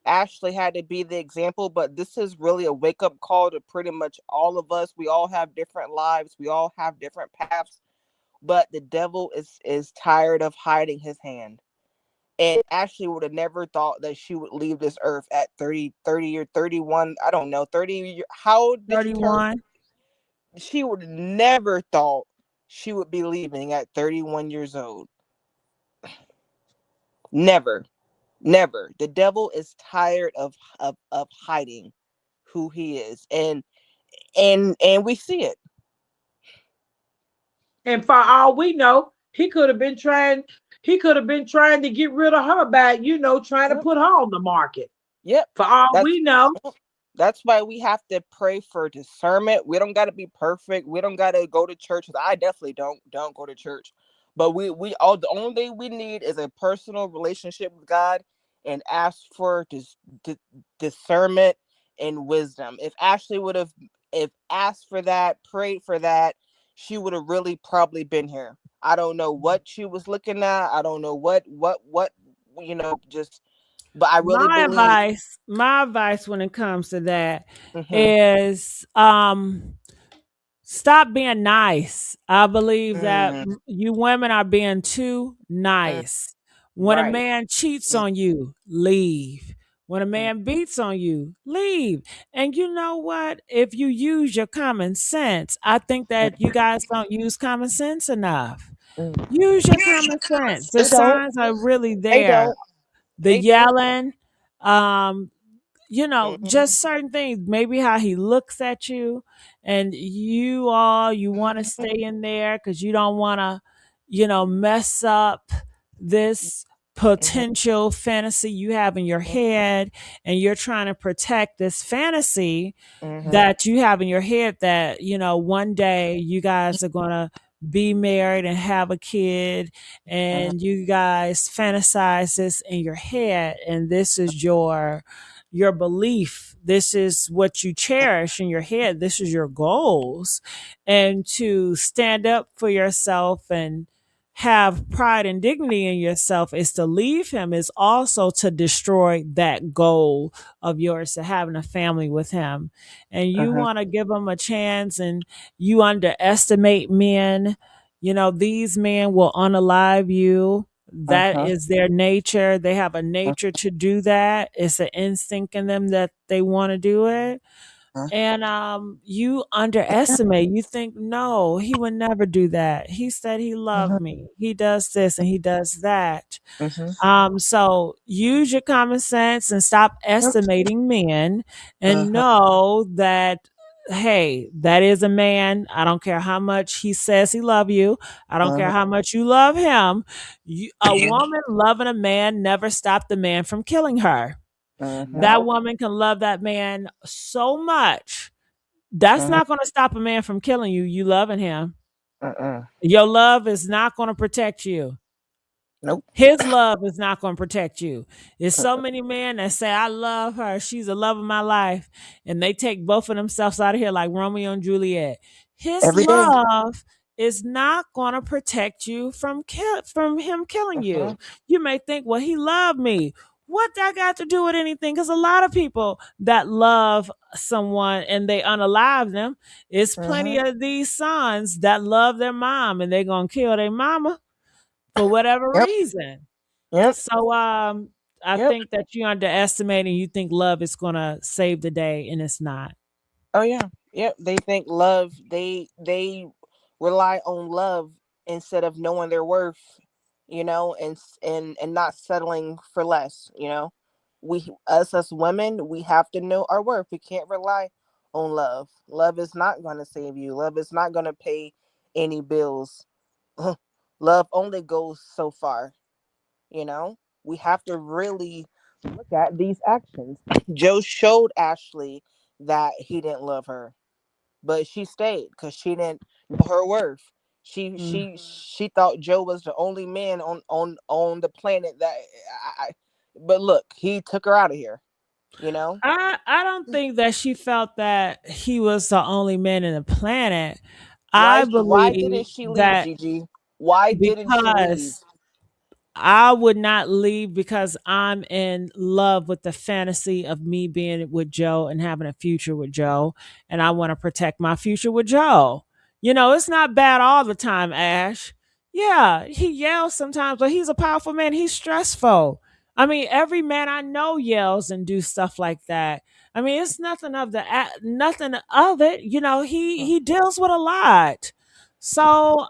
Ashley had to be the example, but this is really a wake up call to pretty much all of us. We all have different lives, we all have different paths, but the devil is tired of hiding his hand. And Ashley would have never thought that she would leave this earth at 30 or 31. I don't know, 30. How old did you turn? 31. She would have never thought she would be leaving at 31 years old. Never. Never. The devil is tired of hiding who he is. And we see it. And for all we know, he could have been trying to get rid of her by, trying to Yep. put her on the market. Yep. For all That's we know. that's why we have to pray for discernment. We don't got to be perfect. We don't got to go to church. I definitely don't go to church. But we all the only thing we need is a personal relationship with God and ask for discernment and wisdom. If Ashley would have if asked for that, prayed for that, she would have really probably been here. I don't know what she was looking at. I don't know what just but I really believe. My advice when it comes to that Mhm. is stop being nice. I believe that Mm, you women are being too mm, nice. When a Right. man cheats mm, on you, leave. When a man beats on you, leave. And you know what? If you use your common sense, I think that you guys don't use common sense enough. Mm. Use your common sense. The They don't. signs are really They there. don't. The They don't. yelling, um, Mhm. just certain things, maybe how he looks at you, and you want to stay in there because you don't want to, mess up this Mhm. potential fantasy you have in your head, and you're trying to protect this fantasy Mhm. that you have in your head that, one day you guys are going to be married and have a kid, Mhm. and you guys fantasize this in your head, and this is your belief, this is what you cherish in your head, this is your goals. And to stand up for yourself and have pride and dignity in yourself is to leave him, is also to destroy that goal of yours to having a family with him. And you Mhm. want to give him a chance, and you underestimate men. These men will unalive you. That Mhm. is their nature. They have a nature to do that. It's an instinct in them that they want to do it. Mhm. And you underestimate. You think, no, he would never do that. He said he loved Mhm. me. He does this and he does that. Mhm. So use your common sense and stop Yep. estimating men, and Mhm. know that, hey, that is a man. I don't care how much he says he love you. I don't care Mhm. how much you love him. A You. woman loving a man never stopped the man from killing her. Mhm. That woman can love that man so much. That's Mhm. not going to stop a man from killing you. You loving him. Mhm. Your love is not going to protect you. Nope. His love is not going to protect you. There's so many men that say, I love her. She's the love of my life. And they take both of themselves out of here like Romeo and Juliet. His Every day. love is not going to protect you from him killing Mhm. you. You may think, well, he loved me. What that got to do with anything? Because a lot of people that love someone and they unalive them, it's plenty Mhm. of these sons that love their mom and they're going to kill their mama for whatever Yep. reason. Yep. So I Yep. think that you underestimate and you think love is gonna save the day, and it's not. Oh yeah. Yep. They think love. They rely on love instead of knowing their worth. And not settling for less. We us as women, we have to know our worth. We can't rely on love. Love is not going to save you. Love is not going to pay any bills. Love only goes so far. We have to really look at these actions. Joe showed Ashlee that he didn't love her, but she stayed because she didn't know her worth. She Mm. she she thought Joe was the only man on the planet that. But look, he took her out of here. You know I don't think that she felt that he was the only man in the planet. why? I Why believe didn't she leave, that Gigi? Why didn't she leave? because I would not leave because I'm in love with the fantasy of me being with Joe and having a future with Joe. And I want to protect my future with Joe. It's not bad all the time, Ash. Yeah, he yells sometimes, but he's a powerful man. He's stressful. I mean, every man I know yells and do stuff like that. I mean, it's nothing of it. He deals with a lot. So,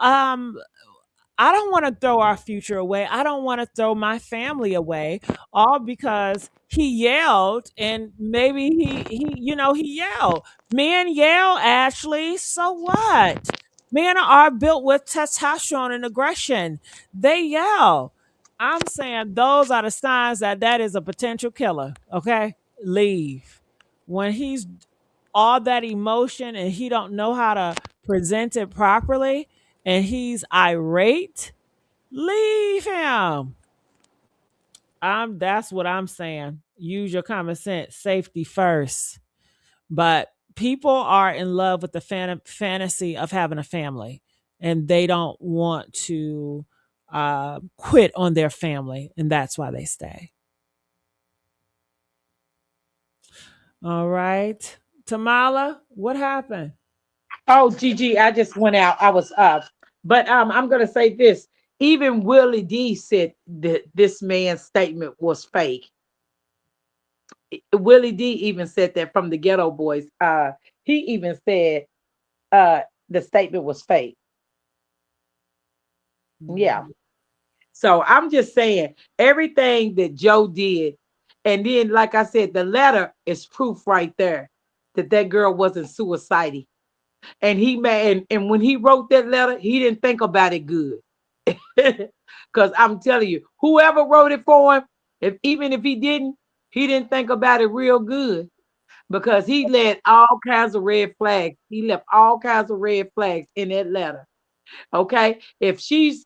I don't want to throw our future away. I don't want to throw my family away, all because he yelled, and maybe he yelled. Men yell, Ashley. So what? Men are built with testosterone and aggression. They yell. I'm saying those are the signs that that is a potential killer. Okay, leave. When he's all that emotion and he don't know how to present it properly, and he's irate, leave him. That's what I'm saying. Use your common sense. Safety first. But people are in love with the fantasy of having a family, and they don't want to quit on their family, and that's why they stay. All right. Tamala, what happened? Oh, Gigi, I just went out. I was up. But I'm gonna say this. Even Willie D said that this man's statement was fake. Willie D even said that from the Ghetto Boys. He even said the statement was fake. Yeah. Mhm. So I'm just saying everything that Joe did, and then like I said, the letter is proof right there that that girl wasn't suicidal. And he made and when he wrote that letter, he didn't think about it good. Because I'm telling you, whoever wrote it for him, if even if he didn't think about it real good because he let all kinds of red flags. He left all kinds of red flags in that letter. Okay. If she's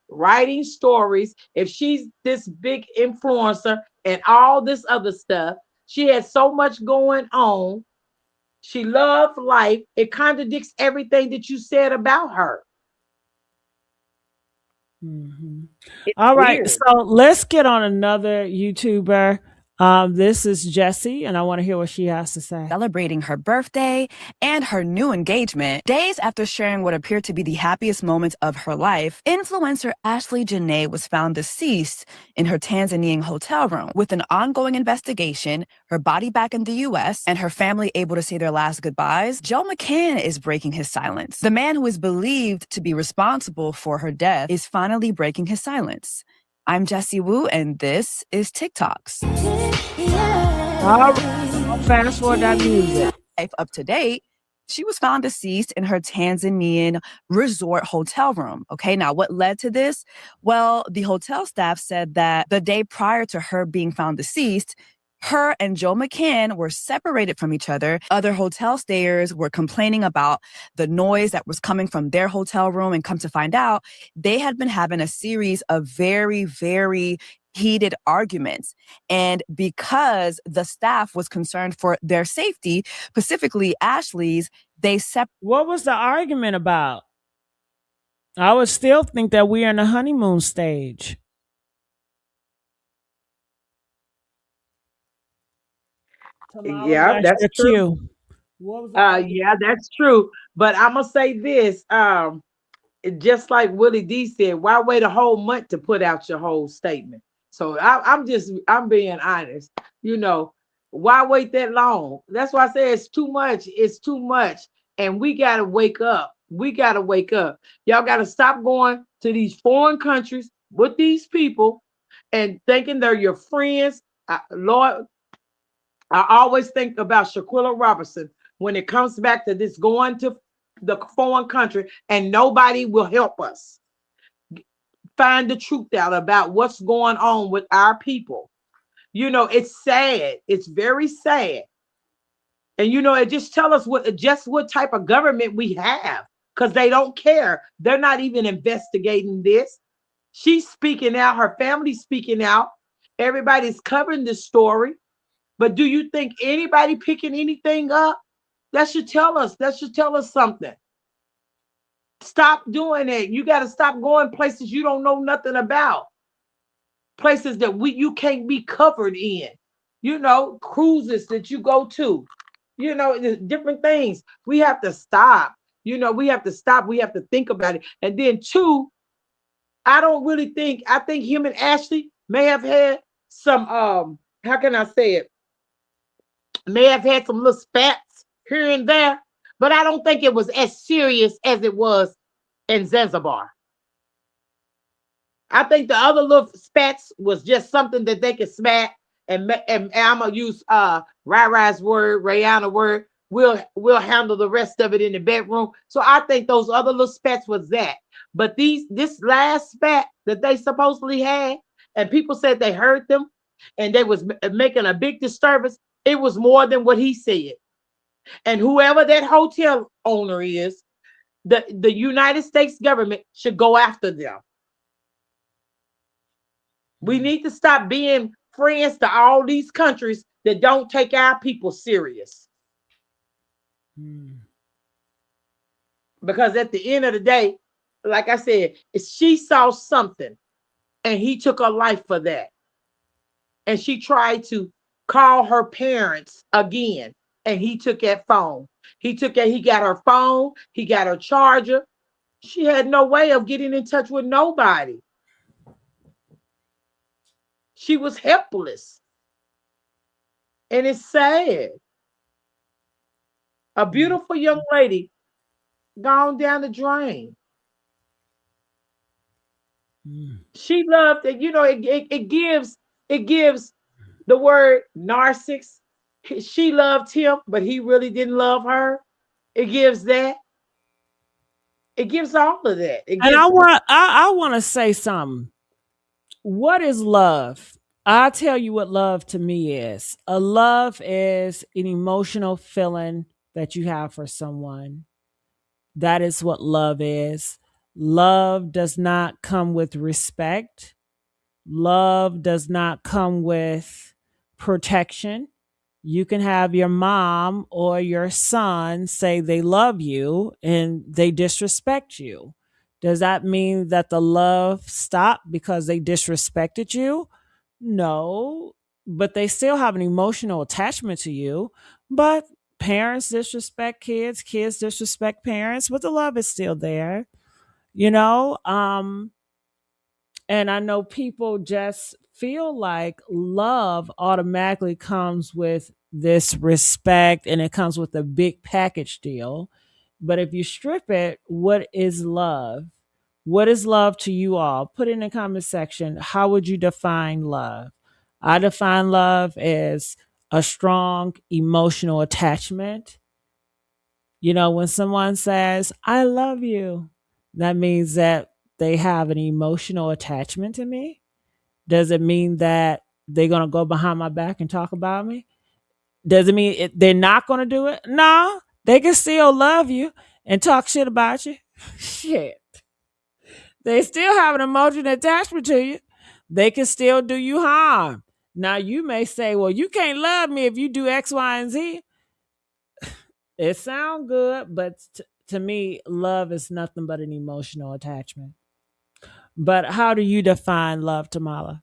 writing stories, if she's this big influencer and all this other stuff, she has so much going on. She loved life. It contradicts everything that you said about her. Mhm. It's All right, weird. so let's get on another YouTuber. This is Jessie, and I want to hear what she has to say. Celebrating her birthday and her new engagement. Days after sharing what appeared to be the happiest moments of her life, influencer Ashlee Jenae was found deceased in her Tanzanian hotel room. With an ongoing investigation, her body back in the U.S., and her family able to say their last goodbyes, Joe McCann is breaking his silence. The man who is believed to be responsible for her death is finally breaking his silence. I'm Jessie Wu, and this is TikToks. All right, I'll fast forward that music. Up to date, she was found deceased in her Tanzanian resort hotel room. Okay, now what led to this? Well, the hotel staff said that the day prior to her being found deceased, her and Joe McCann were separated from each other. Other hotel stayers were complaining about the noise that was coming from their hotel room, and come to find out, they had been having a series of very, very heated arguments. And because the staff was concerned for their safety, specifically Ashlee's, they separated. What was the argument about? I would still think that we're in the honeymoon stage. Tamala, Yeah, that's that's your true. cue. What was the argument? Yeah, that's true. But I'm gonna say this. Just like Willie D said, why wait a whole month to put out your whole statement? So I'm being honest. You know, why wait that long? That's why I say it's too much. It's too much. And we gotta wake up. We gotta wake up. Y'all gotta stop going to these foreign countries with these people and thinking they're your friends. Lord, I always think about Shaquilla Robertson when it comes back to this going to the foreign country and nobody will help us find the truth out about what's going on with our people. You know, it's sad. It's very sad. And you know, it just tell us what type of government we have because they don't care. They're not even investigating this. She's speaking out, her family's speaking out. Everybody's covering this story. But do you think anybody picking anything up? That should tell us. That should tell us something. Stop doing it. You got to stop going places you don't know nothing about. Places that you can't be covered in. You know, cruises that you go to. You know, different things. We have to stop. You know, we have to stop. We have to think about it. And then two, I don't really think. I think him and Ashlee may have had some. How can I say it? May have had some little spats here and there, but I don't think it was as serious as it was in Zanzibar. I think the other little spats was just something that they could smack and I'm gonna use Rara's word, Rihanna word. We'll handle the rest of it in the bedroom. So I think those other little spats was that. But this last spat that they supposedly had, and people said they heard them and they was making a big disturbance. It was more than what he said. And whoever that hotel owner is, the United States government should go after them. We need to stop being friends to all these countries that don't take our people serious. Hmm. Because at the end of the day, like I said, she saw something and he took her life for that. And she tried to call her parents again and he took that phone. He got her phone, he got her charger. She had no way of getting in touch with nobody. She was helpless. And it's sad. A beautiful young lady gone down the drain. She loved it. You know, it gives the word narcissist. She loved him, but he really didn't love her. It gives that. It gives all of that. It And gives I want to say something. What is love? I'll tell you what love to me is. A love is an emotional feeling that you have for someone. That is what love is. Love does not come with respect. Love does not come with protection. You can have your mom or your son say they love you and they disrespect you. Does that mean that the love stopped because they disrespected you? No, but they still have an emotional attachment to you. But parents disrespect kids, kids disrespect parents, but the love is still there, you know? And I know people just feel like love automatically comes with this respect and it comes with a big package deal. But if you strip it, what is love? What is love to you all? Put it in the comment section. How would you define love? I define love as a strong emotional attachment. You know, when someone says, I love you, that means that they have an emotional attachment to me. Does it mean that they're going to go behind my back and talk about me? Does it mean they're not going to do it? No, they can still love you and talk shit about you. Shit. They still have an emotional attachment to you. They can still do you harm. Now, you may say, well, you can't love me if you do X, Y, and Z. It sounds good, but to me, love is nothing but an emotional attachment. But how do you define love, Tamala?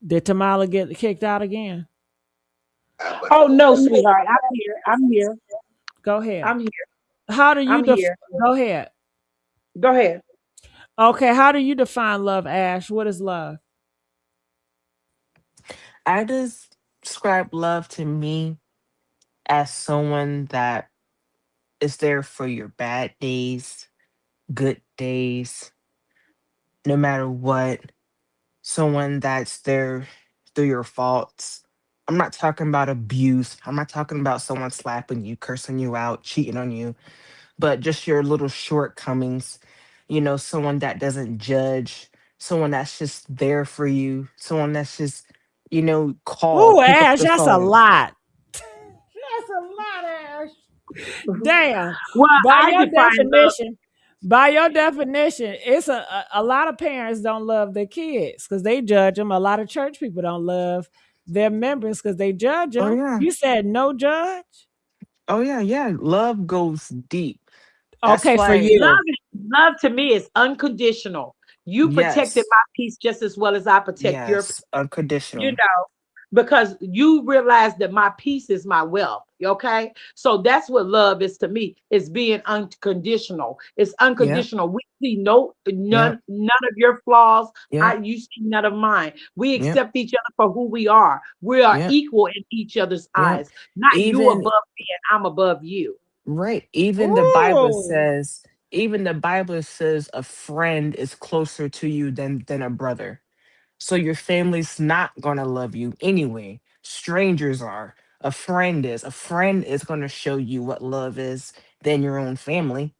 Did Tamala get kicked out again? Oh no, sweetheart. I'm here. I'm here. Go ahead. I'm here. How do you I'm here. go ahead? Go ahead. Okay, how do you define love, Ash? What is love? I just describe love to me as someone that is there for your bad days, good days, no matter what. Someone that's there through your faults. I'm not talking about abuse. I'm not talking about someone slapping you, cursing you out, cheating on you, but just your little shortcomings. You know, someone that doesn't judge, someone that's just there for you, someone that's just, call, Oh, pick up Ash, the that's a phone. lot. That's a lot, Ash. Damn. Well, By I your define love. definition, by your definition, it's a lot of parents don't love their kids because they judge them. A lot of church people don't love their members because they judge Oh them. yeah. You said no judge? Oh yeah, yeah. Love goes deep. That's Okay, for why, Love, you. love to me is unconditional. You protected yes, my peace just as well as I protect your peace. yes, You unconditional. know, because you realize that my peace is my wealth. Okay. So that's what love is to me. It's being unconditional. It's Yep, unconditional. We see yep, none of your flaws. yep, You see none of mine. We yep, accept each other for who we are. We are yep, equal in each other's yep. eyes. Not you Even above me and I'm above you. right, even the Bible Ooh. says, a friend is closer to you than a brother. So your family's not gonna love you anyway. Strangers are. A friend is gonna show you what love is than your own family.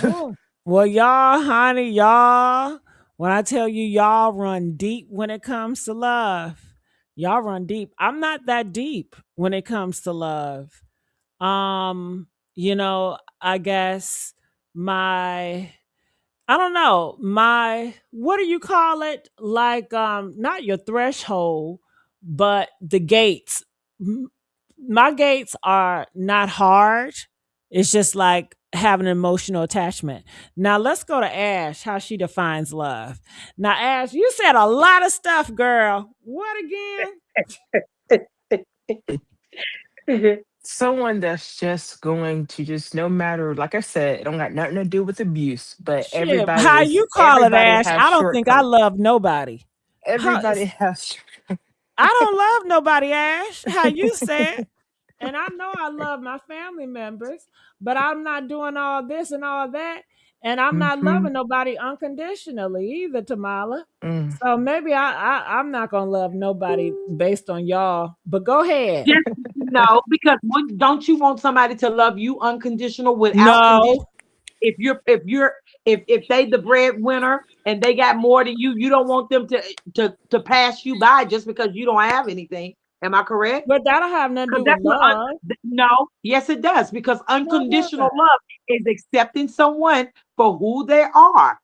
Ooh. Well, y'all, honey, y'all, when I tell you y'all run deep when it comes to love, y'all run deep. I'm not that deep when it comes to love. I guess my I don't know, my what do you call it? Like not your threshold, but the gates. My gates are not hard. It's just like having an emotional attachment. Now let's go to Ash, how she defines love. Now, Ash, you said a lot of stuff, girl. What again? Someone that's just going to just no matter, like I said, it don't got nothing to do with abuse, but Shit, how you call it, everybody Ash? have I don't think I shortcomings. love nobody. Everybody has. I don't love nobody, Ash. How you said. And I know I love my family members, but I'm not doing all this and all that. And I'm not Mm-hmm. loving nobody unconditionally either, Tamala. Mm. So maybe I'm not gonna love nobody based on y'all. But go ahead. Just no, because don't you want somebody to love you unconditional without condition? No, If they the breadwinner and they got more than you don't want them to pass you by just because you don't have anything. Am I correct? but that'll have nothing to Because do with that's what love. no, yes, it does. Because No, it unconditional doesn't. love is accepting someone for who they are,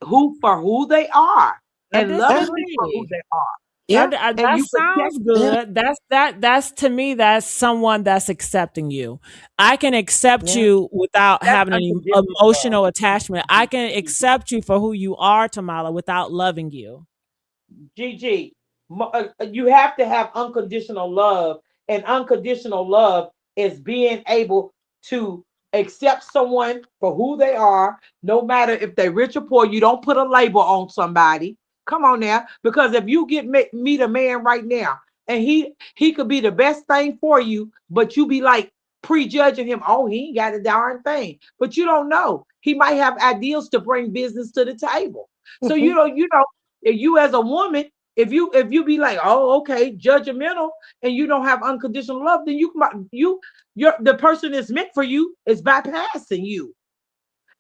who they are, I and loving them for who disagree. they are, Yeah. and That you protect sounds Yeah. good. That's to me, that's someone that's accepting you. I can accept Yeah. you without that's having any unconditional love. emotional attachment. I can accept you for who you are, Tamala, without loving you. GG, you have to have unconditional love, and unconditional love is being able to accept someone for who they are, no matter if they're rich or poor. You don't put a label on somebody. Come on now, because if you meet a man right now, and he could be the best thing for you, but you be like prejudging him. Oh, he ain't got a darn thing, but you don't know. He might have ideals to bring business to the table. So if you as a woman, if you be like, oh, okay, judgmental, and you don't have unconditional love, then you're the person that's meant for you is bypassing you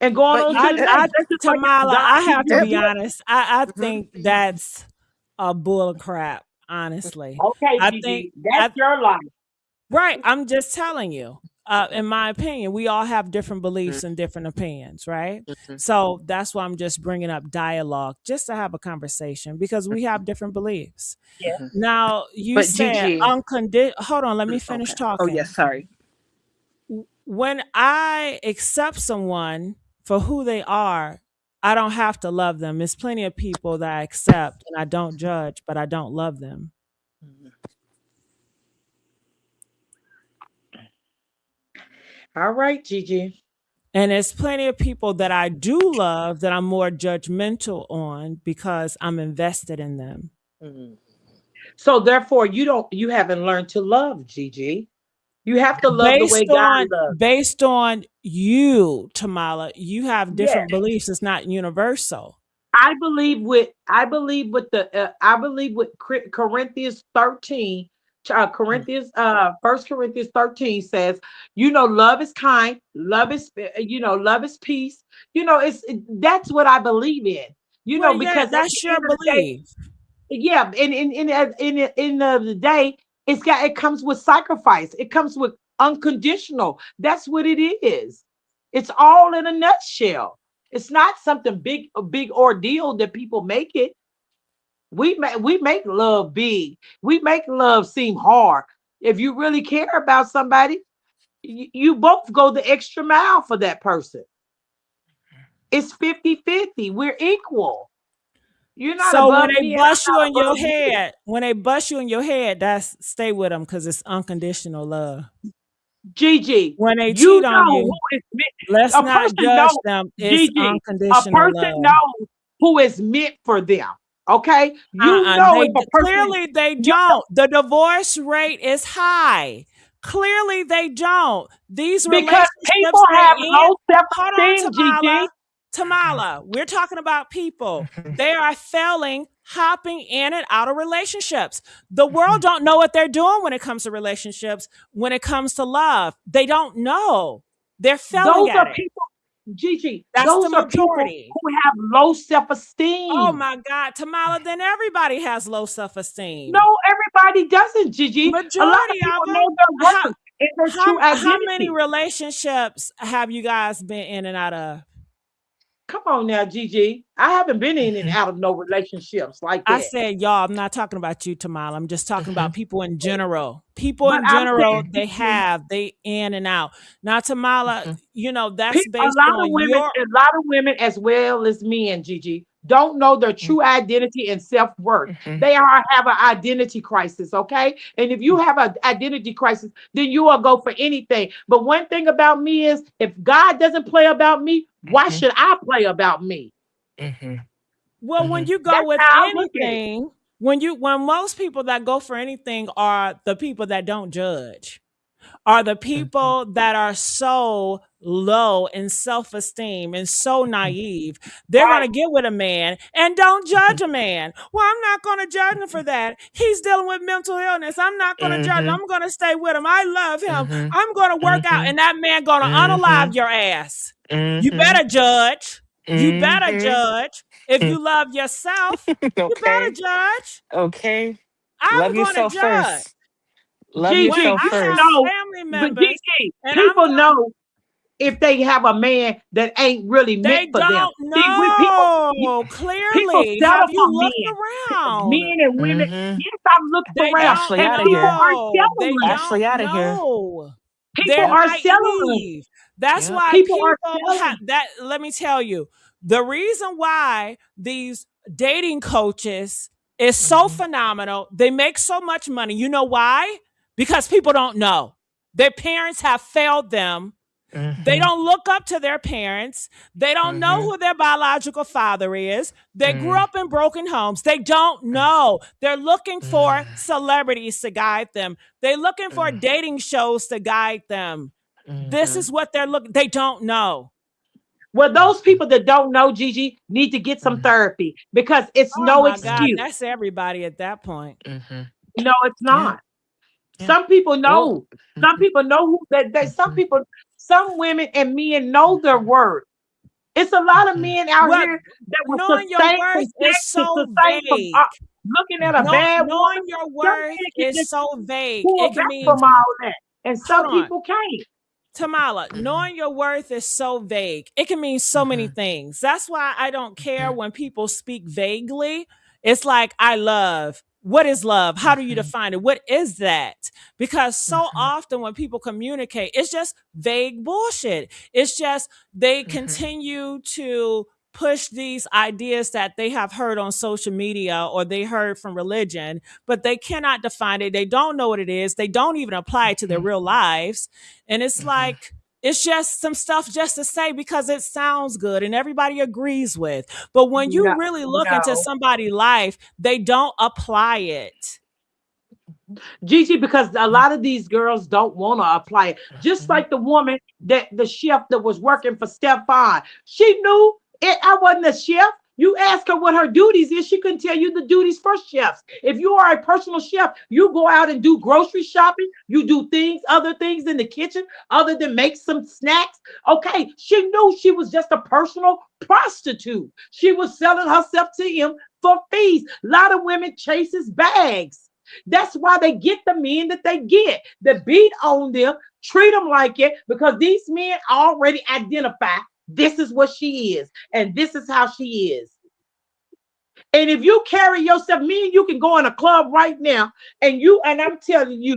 and going But on you to I, the know, next. I, That's just like if Tamala, God I gives have you to a yeah. be gift. honest. I Mhm. think that's a bull of crap. Honestly, Okay, I think Gigi, that's I your life. right. I'm just telling you. In my opinion, we all have different beliefs and different opinions, right? Mhm. So that's why I'm just bringing up dialogue, just to have a conversation because we have different beliefs. Yeah. Mhm. Now, you But said Gigi, hold on, let me finish okay. Oh yes, talking. sorry. When I accept someone for who they are, I don't have to love them. There's plenty of people that I accept and I don't judge, but I don't love them. Mhm. All right, Gigi. And there's plenty of people that I do love that I'm more judgmental on because I'm invested in them. Mhm. So therefore, you haven't learned to love, Gigi. You have to love the way Based God on loves. based on you, Tamala, you have Yes. different beliefs. It's not universal. I believe with Corinthians 13, Corinthians 1 Corinthians 13 says, love is kind, love is peace. That's what I believe in. Well, yeah, Because at that's the your end of the day, belief. yeah, in the day, it comes with sacrifice. It comes with unconditional. That's what it is. It's all in a nutshell. It's not something big, a big ordeal that people make it. We make love big. We make love seem hard. If you really care about somebody, you both go the extra mile for that person. It's 50-50. We're equal. You're not So when above they me and bust I'm you not in your above you. head, that's stay with them because it's unconditional love. Gigi, When they you cheat on know who you, is meant. let's A not person judge knows, them. It's Gigi, a unconditional person love. knows who is meant for them. Okay? You know They if a person, clearly they you don't. The divorce rate is high. Clearly they don't. These because people relationships they have in. low Hold on, self-esteem, Tamala. Gigi. Tamala, we're talking about people. Mhm. They are failing, hopping in and out of relationships. The world Mhm. don't know what they're doing when it comes to relationships. When it comes to love, they don't know. They're failing Those at are it. people, Gigi, That's the those are people majority. who have low Oh self-esteem. my God, Tamala, then everybody has low No, self-esteem. everybody doesn't, Gigi. A lot of Majority people of know them. their worth and their true How many identity. relationships have you guys been in and out of? Come on now, Gigi. I haven't been in and Mhm. out of no relationships like I that. said, y'all, I'm not talking about you, Tamala. I'm just talking about Mhm. people in general. People But in I'm general, saying, Mhm. Gigi, they in and out. Now, Tamala, Mhm. that's A based lot of on women, your, a lot of women as well as men, Gigi, don't know their Mhm. true identity and self-worth. Mhm. They have an identity crisis, okay? And if you have an identity crisis, then you will go for anything. But one thing about me is if God doesn't play about me, why Mhm. should I play about me? Mhm. Well, when you go That's with how I look at it. anything, when most people that go for anything are the people that don't judge, are the Mhm. people that are so low in self-esteem and so naive. They're going Right. to get with a man and don't judge Mhm. a man. Well, I'm not going to judge him for that. He's dealing with mental illness. I'm not going to judge him. Mhm. I'm going to stay with him. I love him. Mhm. I'm going to work out. Mhm. And that man going to unalive Mhm. your ass. You Mhm. better judge. You better Mhm. judge. If you love yourself, you better Okay. judge. Okay. I'm Love going to yourself judge. first. Love When GG, yourself people I have first. know, family but members GG, and people know if they have a man that ain't really meant they for them. don't See, when know people clearly. Have settle you for looked men, around? men and women. Mhm. Yes, I'm looking They around, don't Ashley and out of people here. are know. They settling. don't Ashley out of here. know. People They're Yep. are settling. naive. That's Yep. why People are people have settling. that. Let me tell you, the reason why these dating coaches is so Mhm. phenomenal. They make so much money. You know why? Because people don't know. Their parents have failed them. They Mhm. don't look up to their parents. They don't know Mhm. who their biological father is. They grew Mhm. up in broken homes. They don't know. They're looking for Mhm. celebrities to guide them. They're looking for Mhm. dating shows to guide them. This Mhm. is what they're looking. They don't know. Well, those Mhm. people that don't know, Gigi, need to get some Mhm. therapy because it's Oh no my God, excuse. that's everybody at that point. Mhm. No, it's Yeah. not. Yeah. Some people Well. know. Some Mhm. people know who that some Mhm. people, some women and men know their Mhm. worth. It's a lot of Mhm. men out What here that will knowing your sustain from worth is sex to so sustain from vague. looking at a Mhm. bad Knowing woman. your Some worth men can is just so vague. pull It can back mean, from Mhm. all that, and hold some on. people can't. Tamala, Mhm. knowing your worth is so vague. It can mean so many Mhm. things. That's why I don't care Mhm. when people speak vaguely. It's like, I love. What is love? How do you Mhm. define it? What is that? Because so Mhm. often when people communicate, it's just vague bullshit. It's just they Mhm. continue to push these ideas that they have heard on social media or they heard from religion, but they cannot define it. They don't know what it is. They don't even apply it to their Mhm. real lives. And it's Mhm. like, it's just some stuff just to say because it sounds good and everybody agrees with. But when No, you really look into no. somebody's life, they don't apply it. Gigi, because a lot of these girls don't want to apply it. Just Mhm. like the woman that the chef that was working for Stefan, she knew it. I wasn't a chef. You ask her what her duties is, she couldn't tell you the duties for chefs. If you are a personal chef, you go out and do grocery shopping, you do things, other things in the kitchen, other than make some snacks. Okay, she knew she was just a personal prostitute. She was selling herself to him for fees. A lot of women chases bags. That's why they get the men that they get. The beat on them, treat them like it, because these men already identify this is what she is, and this is how she is. And if you carry yourself, me and you can go in a club right now, and I'm telling you,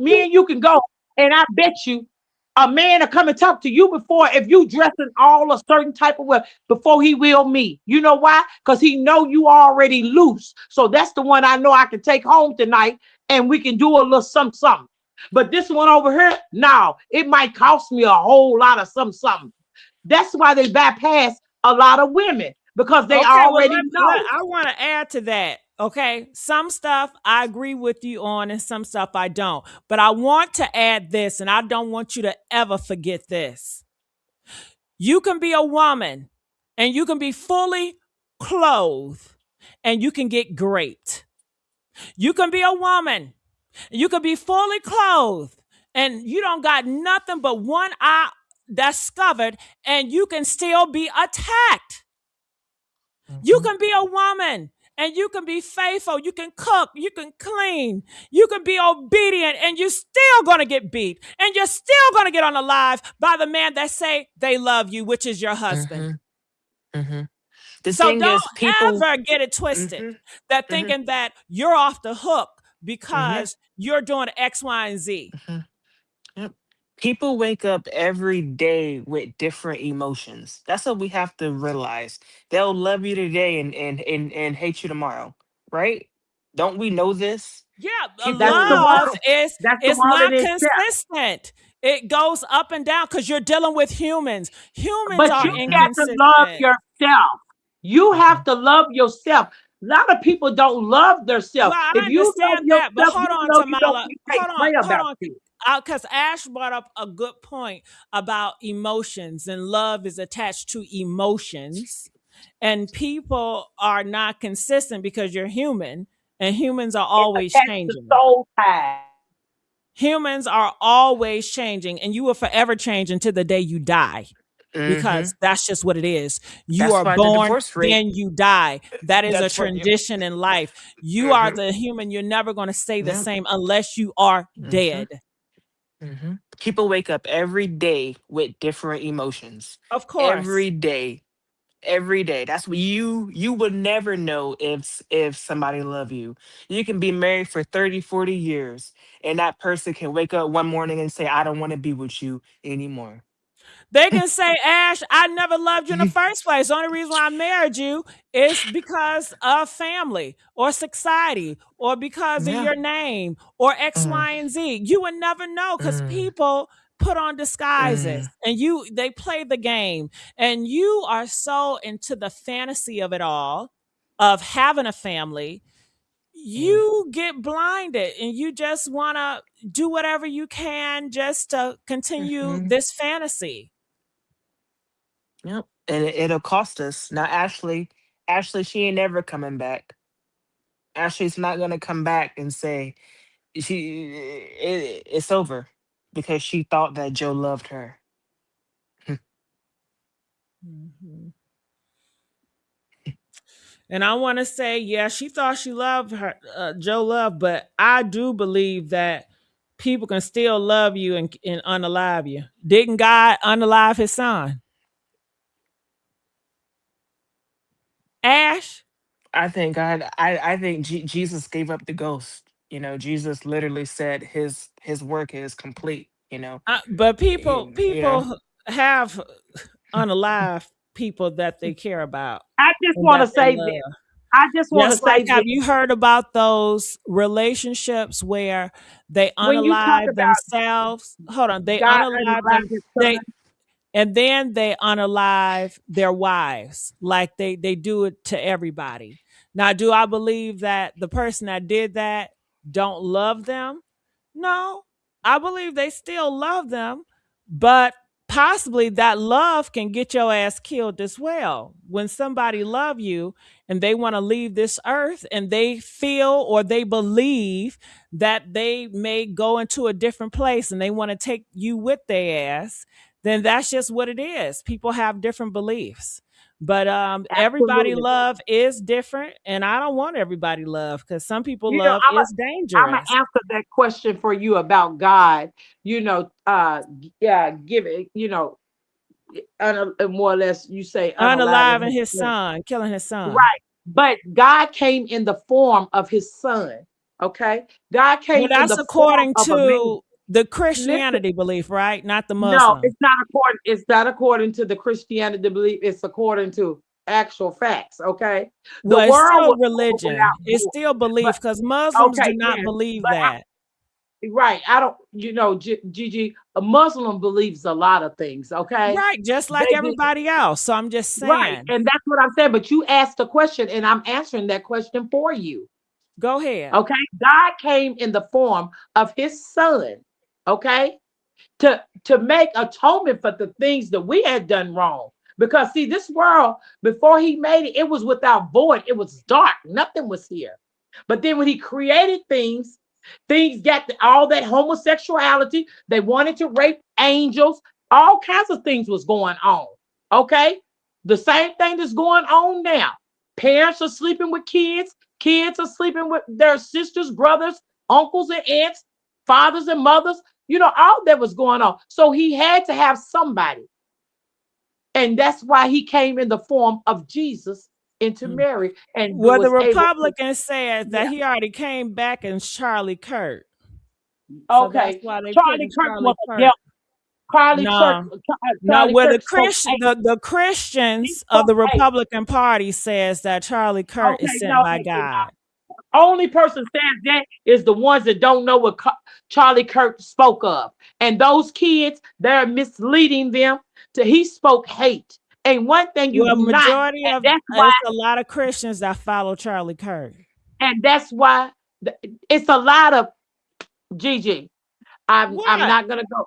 me and you can go, and I bet you a man will come and talk to you before if you dressing all a certain type of way before he will me. You know why? Because he know you already loose. So that's the one I know I can take home tonight, and we can do a little something. But this one over here, now it might cost me a whole lot of something. That's why they bypass a lot of women because they Okay, well, already know. I want to add to that. Okay, some stuff I agree with you on, and some stuff I don't. But I want to add this, and I don't want you to ever forget this. You can be a woman, and you can be fully clothed, and you can get raped. You can be a woman, and you can be fully clothed, and you don't got nothing but one eye that's covered, and you can still be attacked. You Mhm. can be a woman and you can be faithful. You can cook. You can clean. You can be obedient and you're still going to get beat. And you're still going to get on the live by the man that say they love you, which is your husband. Mhm. Mhm. The So thing don't is, people. ever get it twisted Mhm. that Mhm. thinking that you're off the hook Mhm. because you're doing X, Y, and Z. Mhm. Yep. People wake up every day with different emotions. That's what we have to realize. They'll love you today and hate you tomorrow, right? Don't we know this? Yeah, That's People. the love world. is That's the is world not it is. consistent. It goes up and down because you're dealing with humans. Humans But are you got to love inconsistent. yourself. You have Mhm. to love yourself. A lot of people don't love themselves. Well, I If you love understand that, but yourself, hold you on, know Tamala. you can't pray Hold about on, you. because Ash brought up a good point about emotions, and love is attached to emotions, and people are not consistent because you're human, and humans are It's always attached to changing. soul ties. Humans are always changing, and you will forever change until the day you die, because Mhm. that's just what it is. You That's are why the born, divorce rate. then you die. That is a That's what. Yep. transition in life. You are Mhm. the human. You're never going to stay the Yep. same unless you are Mhm. dead. Mhm. People wake up every day with different emotions. Of course. Every day. Every day. That's what you would never know if somebody love you. You can be married for 30, 40 years, and that person can wake up one morning and say, I don't want to be with you anymore. They can say, Ash, I never loved you in the first place. The only reason why I married you is because of family or society or because of Yeah. your name or X, Mm, Y, and Z. You would never know because mm, people put on disguises mm, and they play the game, and you are so into the fantasy of it all, of having a family, yeah. you get blinded and you just want to do whatever you can just to continue Hmm. this fantasy. Yep. And it'll cost us. Now, Ashley, she ain't never coming back. Ashley's not gonna come back and say it's over because she thought that Joe loved her. Mhm. And I want to say, yeah, she thought she loved her, Joe Love, but I do believe that people can still love you and unalive you. Didn't God unalive his son? Ash? I think Jesus gave up the ghost. Jesus literally said his work is complete. But You know. people have unalive people that they care about I just and want that to they say this. love. I just want to Just like, say have this. you heard about those relationships where they When you talk unalive about themselves? Hold on, they God unalive them. unalive his They son, and then they unalive their wives, like they do it to everybody. Now, do I believe that the person that did that don't love them? No, I believe they still love them, but possibly that love can get your ass killed as well. When somebody love you and they want to leave this earth and they feel or they believe that they may go into a different place and they want to take you with their ass, then that's just what it is. People have different beliefs. But everybody absolutely. love is different, and I don't want everybody love because some people You know, love is I'm gonna dangerous. answer that question for you about God. Yeah, give it. More or less, you say unaliving Unaliving his his son. son, killing his son. Right. But God came in the form of his son. Okay. God Well, came in that's the form according of a man. to the Listen, Christianity belief, right? Not the no, Muslim. it's not according to the Christianity belief. It's according to actual facts. Okay. The Well, it's world still was over religion. without It's war. still But belief because Muslims do okay, not yes. believe But that. right. I don't, Gigi, a Muslim believes a lot of things. Okay. Right, just like They do. everybody else. So I'm just Right. saying, And that's what I'm saying. But you asked a question and I'm answering that question for you. go ahead. Okay. God came in the form of his son. Okay. To make atonement for the things that we had done wrong. Because see, this world, before he made it, it was without void. It was dark. Nothing was here. But then when he created things got all that homosexuality. They wanted to rape angels. All kinds of things was going on. Okay. The same thing that's going on now. Parents are sleeping with kids. Kids are sleeping with their sisters, brothers, uncles, and aunts, fathers and mothers. All that was going on. So he had to have somebody. And that's why he came in the form of Jesus into Mm. Mary and Well, the was able to, Republican says yeah. that he already came back as Charlie Kirk. So that's Okay. why they Charlie putting Kirk was Charlie a devil. Kirk. Charlie Kirk, No, no, Charlie where Kirk spoke hate. the He Christians of spoke the hate. Republican Party says that Charlie Kirk is Okay, sent no, by they did not. God. Only person says that is the ones that don't know what Charlie Kirk spoke of. And those kids, they're misleading them to he spoke hate. And one thing you Well, do not, majority and of that's why, it's a lot of Christians that follow Charlie Kirk. and that's why it's a lot of Gigi. I'm What? not gonna go.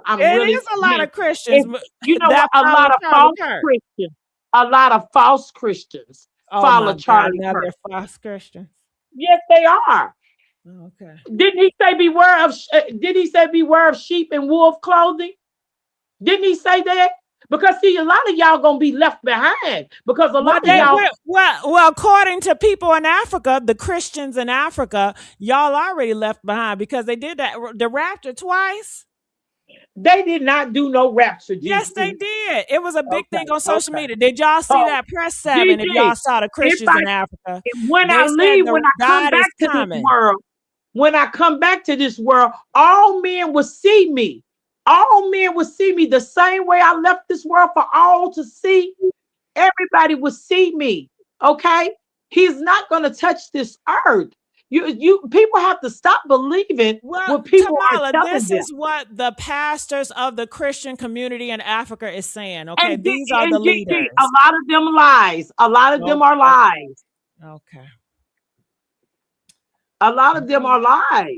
I'm It really is a lot man. of Christians If you know what, that a follow lot of Charlie false Kirk. Christians, a lot of false Christians Oh follow my God! Charlie Now Kirk. they're false Christians. Yes, they are. Okay. Didn't he say beware of? Did he say beware of sheep and wolf clothing? Didn't he say that? Because see, a lot of y'all gonna be left behind because a Well, lot of y'all. according to people in Africa, the Christians in Africa, y'all already left behind because they did that the rapture twice. They did not do no rapture, Yes, they GG. did. It was a big Okay, thing on social okay. media. Did y'all see Oh, that press 7? If GG. y'all saw the If Christians I in Africa, when I they said leave, the when I come God is back to this coming. world, when I come back to this world, all men will see me. All men will see me the same way I left this world for all to see. Everybody will see me. Okay? He's not going to touch this earth. You people have to stop believing Well, what people are Tamala, telling this them. is what the pastors of the Christian community in Africa is saying. Okay, And these are the GG, a leaders. lot of them lies. A lot of them are Okay. lies. Okay. A lot of them are lies.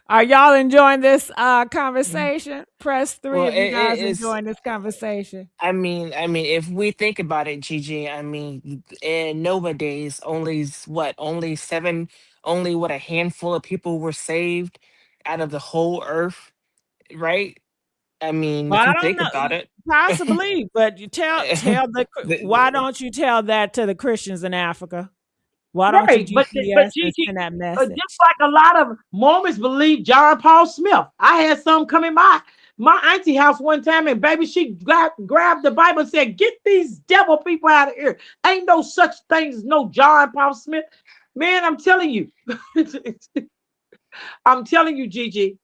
Are y'all enjoying this Mm. conversation? Press 3 Well, if you it guys is. enjoying this conversation. I mean, if we think about it, Gigi, I mean, in Nova days, only seven, only what a handful of people were saved out of the whole earth, right? I mean, Well, if I you don't think know, about it, possibly, but you tell why the- don't you tell that to the Christians in Africa? Why don't you Right, but GPS and Gigi, send that just message? like a lot of Mormons believe John Paul Smith. I had some come in my auntie house one time, and baby, she grabbed the Bible and said, "Get these devil people out of here. Ain't no such thing as no John Paul Smith." Man, I'm telling you, I'm telling you, Gigi,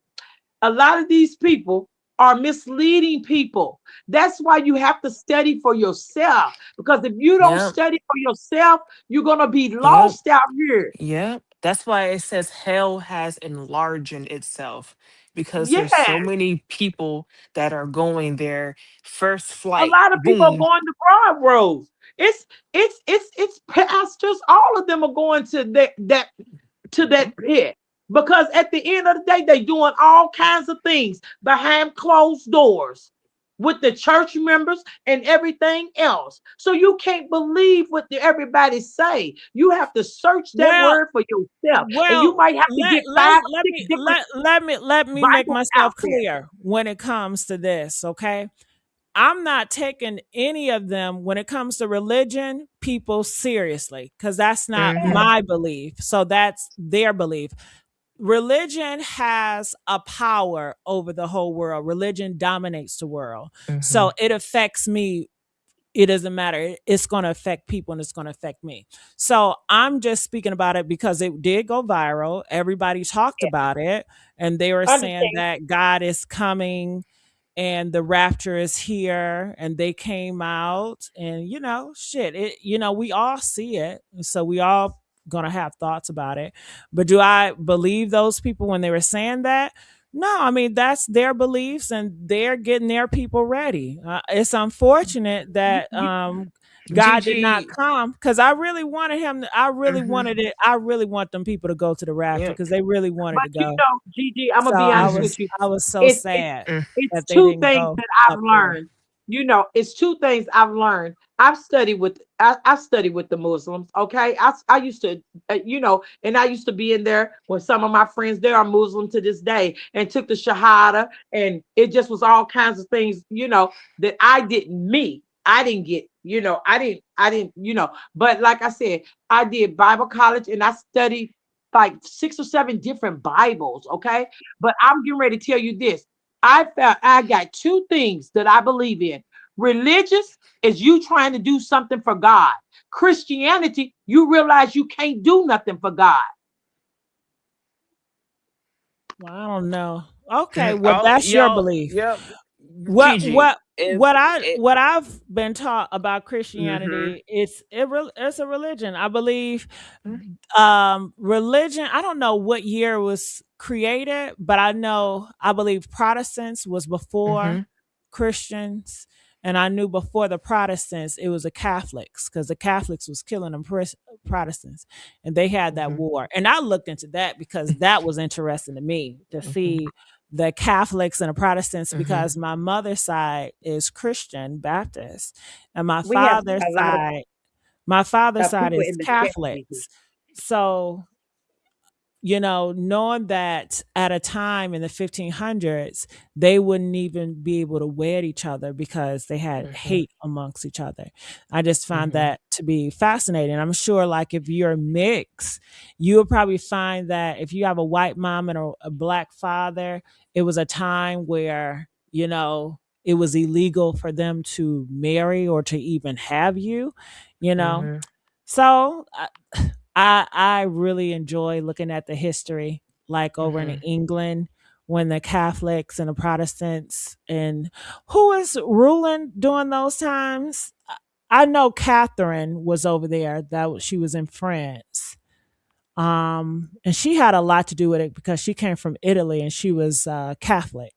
a lot of these people are misleading people. That's why you have to study for yourself. Because if you don't yeah, study for yourself, you're gonna be yeah, lost out here. yeah. That's why it says hell has enlarged itself because Yeah, there's so many people that are going there. First a flight, lot of people are boom. going to broad roads. It's pastors. All of them are going to that pit because at the end of the day, they're doing all kinds of things behind closed doors with the church members and everything else. So you can't believe what everybody say. You have to search that Well, word for yourself, and you well, might have to let get let five, let six me different let me make Bibles myself out there. clear when it comes to this, okay? I'm not taking any of them when it comes to religion, people seriously, because that's not Mm-hmm. my belief. So that's their belief. Religion has a power over the whole world. Religion dominates the world. Mm-hmm. So it affects me. It doesn't matter. It's going to affect people and it's going to affect me. So I'm just speaking about it because it did go viral. Everybody talked Yeah, about it and they were saying understand? that God is coming and the rapture is here and they came out and shit, we all see it, so we all gonna have thoughts about it. But do I believe those people when they were saying that? No, I mean that's their beliefs and they're getting their people ready. It's unfortunate that You, God did not Gigi. come because I really wanted him I really Mm-hmm. wanted it. I really want them people to go to the rapture Yep. because they really wanted but to go. Gigi, I'm gonna So be I honest Mm-hmm. with was you. I was so It's sad Mm. it's that they two didn't things go that I've up there. learned. It's two things I've learned. I studied with the Muslims. Okay, I used to, and I used to be in there with some of my friends. They are Muslim to this day, and took the Shahada, and it just was all kinds of things, that I didn't meet. I didn't get, I didn't. But like I said, I did Bible college, and I studied like 6 or 7 different Bibles. Okay, but I'm getting ready to tell you this. I got two things that I believe in. Religious is you trying to do something for God. Christianity, you realize you can't do nothing for God. Well, I don't know. Okay, Mm. well Oh, that's your y'all. belief. Yep. What Gigi. what If what I it. what I've been taught about Mm-hmm. Christianity, it's a religion. I believe Mm-hmm. religion, I don't know what year it was created, but I believe Protestants was before Christians, and I knew before the Protestants it was the Catholics, because the Catholics was killing them Protestants, and they had that Mhm. war. And I looked into that because that was interesting to me to Mhm. see the Catholics and the Protestants, Mhm. because my mother's side is Christian Baptist, and We have a lot my father's of side people is in the chat, Gigi. Catholics. So, knowing that at a time in the 1500s, they wouldn't even be able to wed each other because they had Mhm. hate amongst each other. I just found Mhm. that to be fascinating. I'm sure, like, if you're mixed, you'll probably find that if you have a white mom and a black father, it was a time where, it was illegal for them to marry or to even have you, you know. Mhm. So I really enjoy looking at the history, like over in Mhm. England when the Catholics and the Protestants and who was ruling during those times. I know Catherine was over there. She was in France. And she had a lot to do with it because she came from Italy and she was Catholic.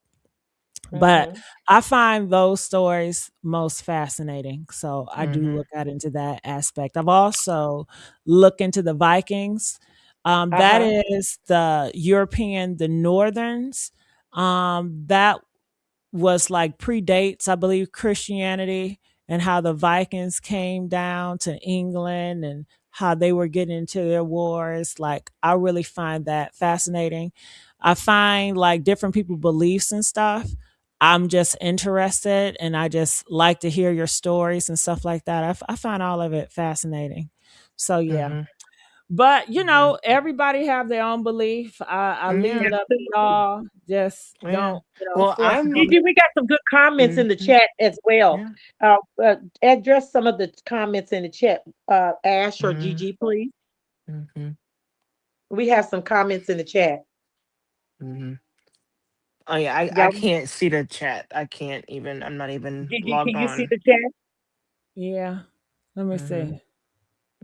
But Mm-hmm. I find those stories most fascinating. So I do Mhm. look at into that aspect. I've also looked into the Vikings. That Uh-huh. is the Northerns. That was like predates, I believe, Christianity, and how the Vikings came down to England and how they were getting into their wars. Like, I really find that fascinating. I find like different people beliefs and stuff. I'm just interested and I just like to hear your stories and stuff like that. I find all of it fascinating. So yeah. Mhm. But Mhm. everybody have their own belief. I leave Yeah. it up to Absolutely. y'all. Just Yeah. don't, Well, force it on I'm. me. Gigi, we got some good comments in the Mhm. chat as well. Yeah. Address some of the comments in the chat, Ash or Mhm. Gigi, please. Mhm. We have some comments in the chat. Mhm. Oh yeah, I Y'all, can't see the chat. I can't even. I'm not even Gigi, logged can you see on. the chat? Yeah. Let me Mhm. see.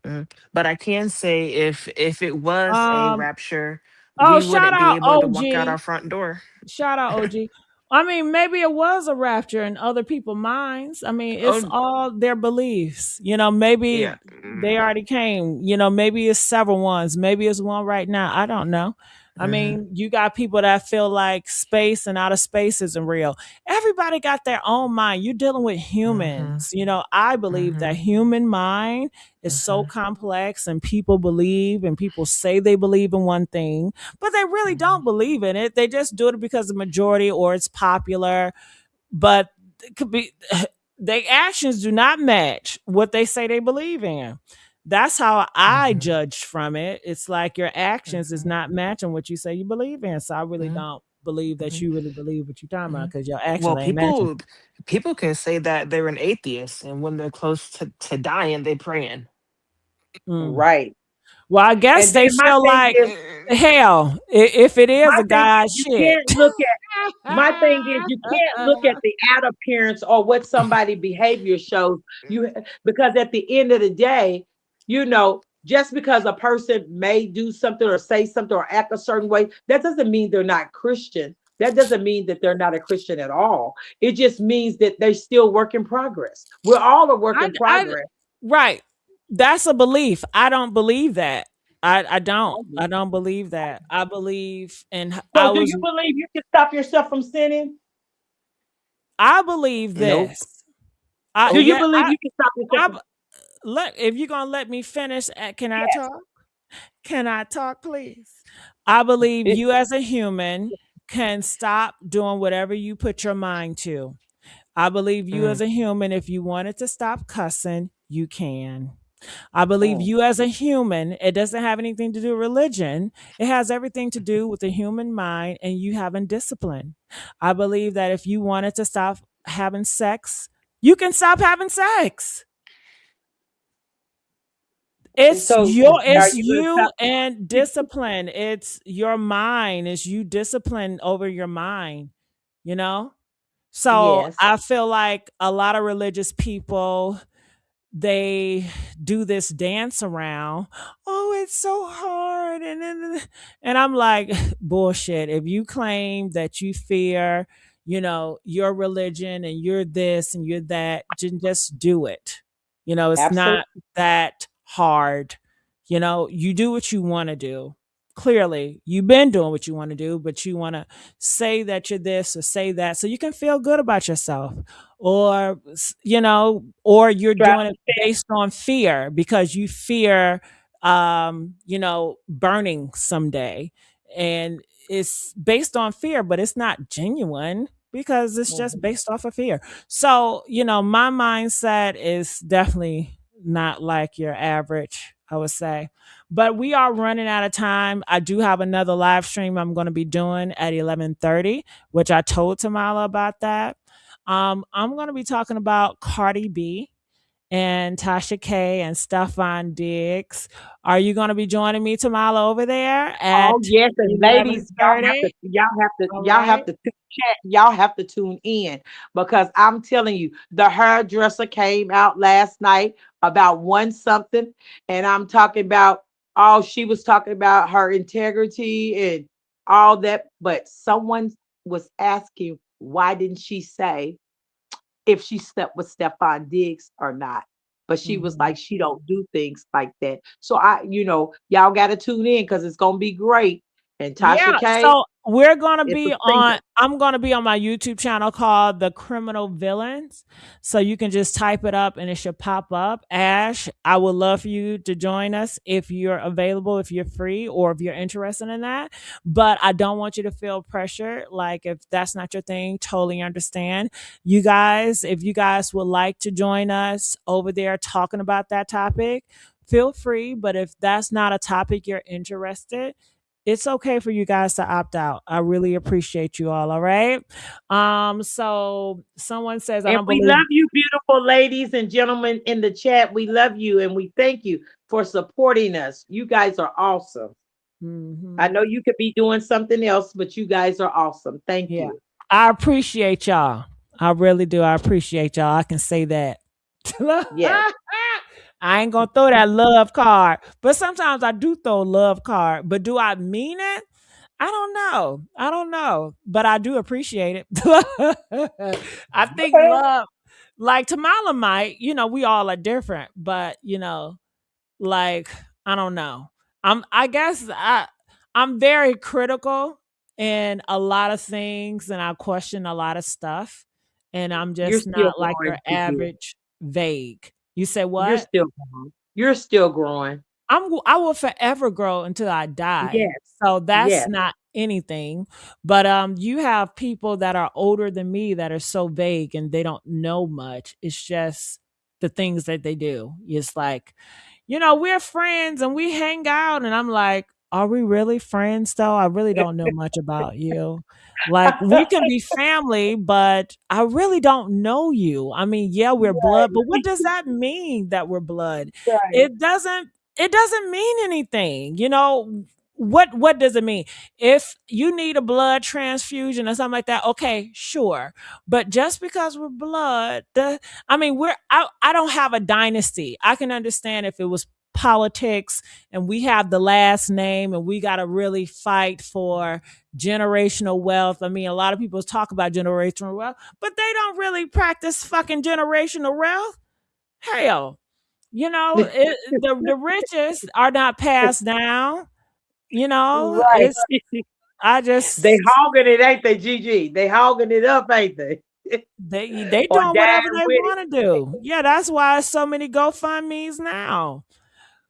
Mhm. But I can say if it was a Um. rapture, Oh, we shout wouldn't be out able to walk out OG. our front door. Shout out OG. I mean, maybe it was a rapture in other people's minds. I mean, it's Oh all their beliefs. Maybe yeah. they already came. Maybe it's several ones. Maybe it's one right now. I don't know. I Mhm. mean, you got people that feel like space and outer space isn't real. Everybody got their own mind. You're dealing with Mhm. humans. I believe that Mhm. human mind is so Mhm. complex, and people believe and people say they believe in one thing, but they really Mhm. don't believe in it. They just do it because the majority or it's popular, but it could be their actions do not match what they say they believe in. That's how I Mhm. judge from it. It's like your actions is Mhm. not matching what you say you believe in. So I really Mhm. don't believe that Mhm. you really believe what you're talking about Mhm. because your Well, actions ain't matching. people can say that they're an atheist, and when they're close to dying, they praying. Mm. Right. Well, I guess And then they my feel thing like is, hell. If it is my a thing god, is, you shit. can't look at my thing is you can't look at the outer appearance or what somebody behavior shows you, because at the end of the day, just because a person may do something or say something or act a certain way, that doesn't mean they're not Christian. That doesn't mean that they're not a Christian at all. It just means that they're still work in progress. We're all a work in I progress. right. That's a belief. I don't believe that. I don't. So I don't believe that. I believe, and do you believe you can stop yourself from sinning? I believe Nope. this. Do you Yeah, believe you can stop yourself I from let if you're gonna let me finish, can I yes? talk? Can I talk, please? I believe you as a human can stop doing whatever you put your mind to. I believe you Mm. as a human, if you wanted to stop cussing, you can. I believe Mm. you as a human, it doesn't have anything to do with religion. It has everything to do with the human mind and you having discipline. I believe that if you wanted to stop having sex, you can stop having sex. So are It's you going to you stop? and discipline. It's your mind. It's you discipline over your mind, you know? So Yes. I feel like a lot of religious people, they do this dance around. Oh, it's so hard, and I'm like, bullshit. If you claim that you fear, your religion and you're this and you're that, just do it. It's not Absolutely. that hard. You do what you want to do. Clearly, you've been doing what you want to do, but you want to say that you're this or say that so you can feel good about yourself. Or, or you're Try doing it based on fear because you fear, burning someday. And it's based on fear, but it's not genuine because it's just Mhm. based off of fear. So, my mindset is definitely not like your average, I would say. But we are running out of time. I do have another live stream I'm going to be doing at 11:30, which I told Tamala about that. I'm going to be talking about Cardi B and Tasha K and Stefan Diggs. Are you going to be joining me, Tamala, over there Oh at yes, and ladies, 11:30? All y'all have right. to chat, y'all have to tune in because I'm telling you, the hairdresser came out last night about one something, and I'm talking about all she was talking about her integrity and all that, but someone was asking why didn't she say if she slept with Stefan Diggs or not. But she was Mhm. like, she don't do things like that. So y'all gotta tune in because it's gonna be great. And Tasha Yeah, K, so we're gonna it's a be singer. on I'm gonna be on my YouTube channel called The Criminal Villains. So you can just type it up and it should pop up. Ash, I would love for you to join us if you're available, if you're free, or if you're interested in that. But I don't want you to feel pressure. Like if that's not your thing, totally understand. You guys, if you guys would like to join us over there talking about that topic, feel free. But if that's not a topic you're interested, it's okay for you guys to opt out. I really appreciate you all right. So someone says I And don't we believe. love you, beautiful ladies and gentlemen in the chat. We love you and we thank you for supporting us. You guys are awesome. I Mhm. know you could be doing something else, but you guys are awesome. Thank Yeah. you. I appreciate y'all. I really do. I appreciate y'all. I can say that. Yes. I ain't gonna throw that love card, but sometimes I do throw a love card. But do I mean it? I don't know. I don't know, but I do appreciate it. I think Okay. love, like Tamala might, we all are different, but like I don't know. I guess I'm very critical in a lot of things and I question a lot of stuff. And I'm You're just still not like your growing, Gigi. average vague. You say You're what? still growing. You're still growing. I will forever grow until I die. Yes. So that's Yes. not anything. But you have people that are older than me that are so vague and they don't know much. It's just the things that they do. It's like, we're friends and we hang out and I'm like, are we really friends though? I really don't know much about you. Like we can be family, but I really don't know you. I mean, yeah, we're blood, but what does that mean that we're blood? Right. It doesn't it doesn't mean anything. What does it mean? If you need a blood transfusion or something like that, okay, sure. But just because we're blood, I mean, I don't have a dynasty. I can understand if it was politics and we have the last name and we got to really fight for generational wealth. I mean, a lot of people talk about generational wealth, but they don't really practice fucking generational wealth. Hell, the riches are not passed down. Right. It's I They just hogging it, ain't they, Gigi? They hogging it up, ain't they? they Or doing whatever dying they with it. want to do. Yeah, that's why so many GoFundMe's now.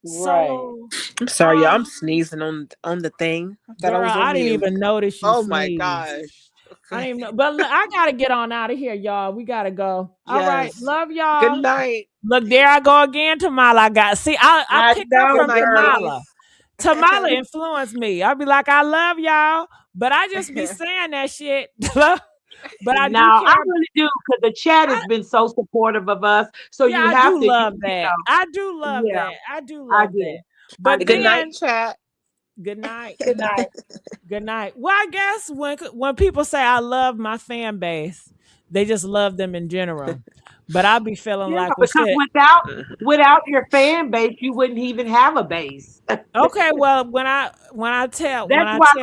Right. So, I'm sorry, y'all. I'm um, sneezing on the thing. I thought I girl, was on I didn't mute. even notice you Oh my sneeze. gosh. I Okay. didn't even know, but look, I gotta get on out of here, y'all. We gotta go. All right, Yes. love Good y'all. night. Look, there I go again, Tamala. I I picked up know, Good from night, girl. Tamala. ladies. Tamala influenced me. I'd be like, I love y'all, but I just be saying that shit. But I do Now, I care. really do because the chat I, has been so supportive of us. So yeah, you I have do to, love that. I do love yeah, that. I do I love do. that. I But Good do. night, then chat. Good night. Good night. Good night. Well, I guess when people say I love my fan base, they just love them in general. But I'll be feeling Yeah, like, well, because shit. without your fan base, you wouldn't even have a base. Okay, well, when I That's why tell,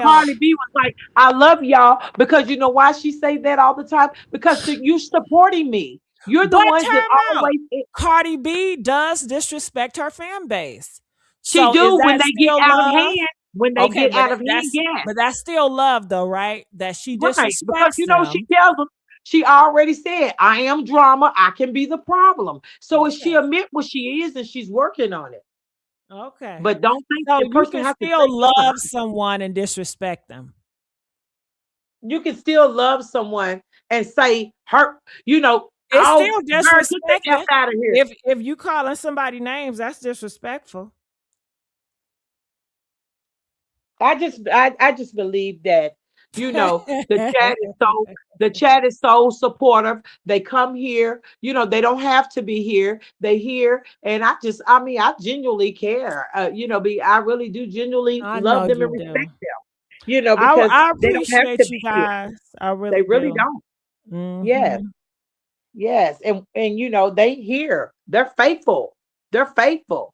Cardi B was like, "I love y'all," because you know why she say that all the time? Because you supporting me. You're the but ones that time out. always Cardi B does disrespect her fan base. she So is do when that they get still out of love? hand. When they Okay, get out of hand, yes, but that's still love though, right? That she right. Because disrespects you know she them. tells them. She already said, "I am drama. I can be the problem." So if she Okay. admit what she is, and she's working on it. Okay. But don't think So the you person can has to still take up for love her. someone and disrespect them. You can still love someone and say hurt, It's oh, still girl, get the F disrespecting. out of here. If you calling somebody names, that's disrespectful. I just believe that, the chat is so supportive. They come here, they don't have to be here. They here. And I genuinely care. I really do genuinely I love know them you and respect do. them, I because I they don't have to appreciate you be here. guys. I They really really do. don't. Yes. Hmm. Yes. And they here. They're faithful. They're faithful.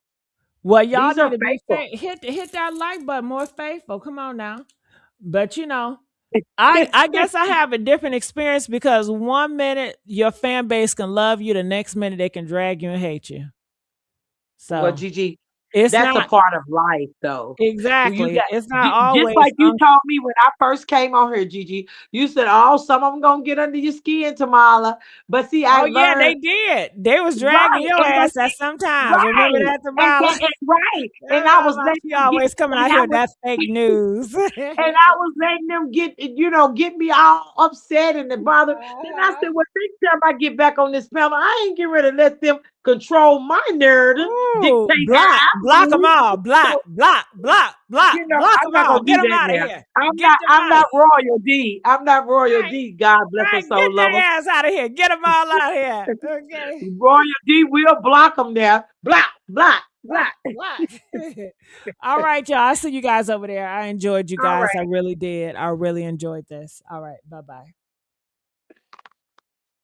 Well, y'all These need are to be faithful. hit that like button, more faithful. Come on now. But I guess I have a different experience because one minute your fan base can love you, the next minute they can drag you and hate you. Well, So Gigi, it's that's a not part of life, though. You exactly. got It's not just always like you told me when I first came on here, Gigi. You said, "Oh, some of them gonna get under your skin, Tamala." But see, I Oh yeah, they learned did. They was dragging right, your and ass at some time. Remember right, that, Tamala? right, and I was letting She them get, always coming and out I here with was, that fake news. and I was letting them get me all upset and bothered. Then I said, Uh-huh. "Well, next time I get back on this panel, I ain't getting ready to let them control my narrative, Ooh, dictate how I block them move." all, block, So block, block, block, block I'm them not all. gonna Get do them that out of now. here. I'm Get not. them I'm out of not here. Royal D. I'm not Royal Right, D. God bless her right. soul, Get love their her. ass out of here. Get them all out of here. Okay. Royal D will block them there. Block, block, Block, block. block. All right, y'all. I see you guys over there. I enjoyed you All guys. I right. really did. I really enjoyed this. All right. Bye bye.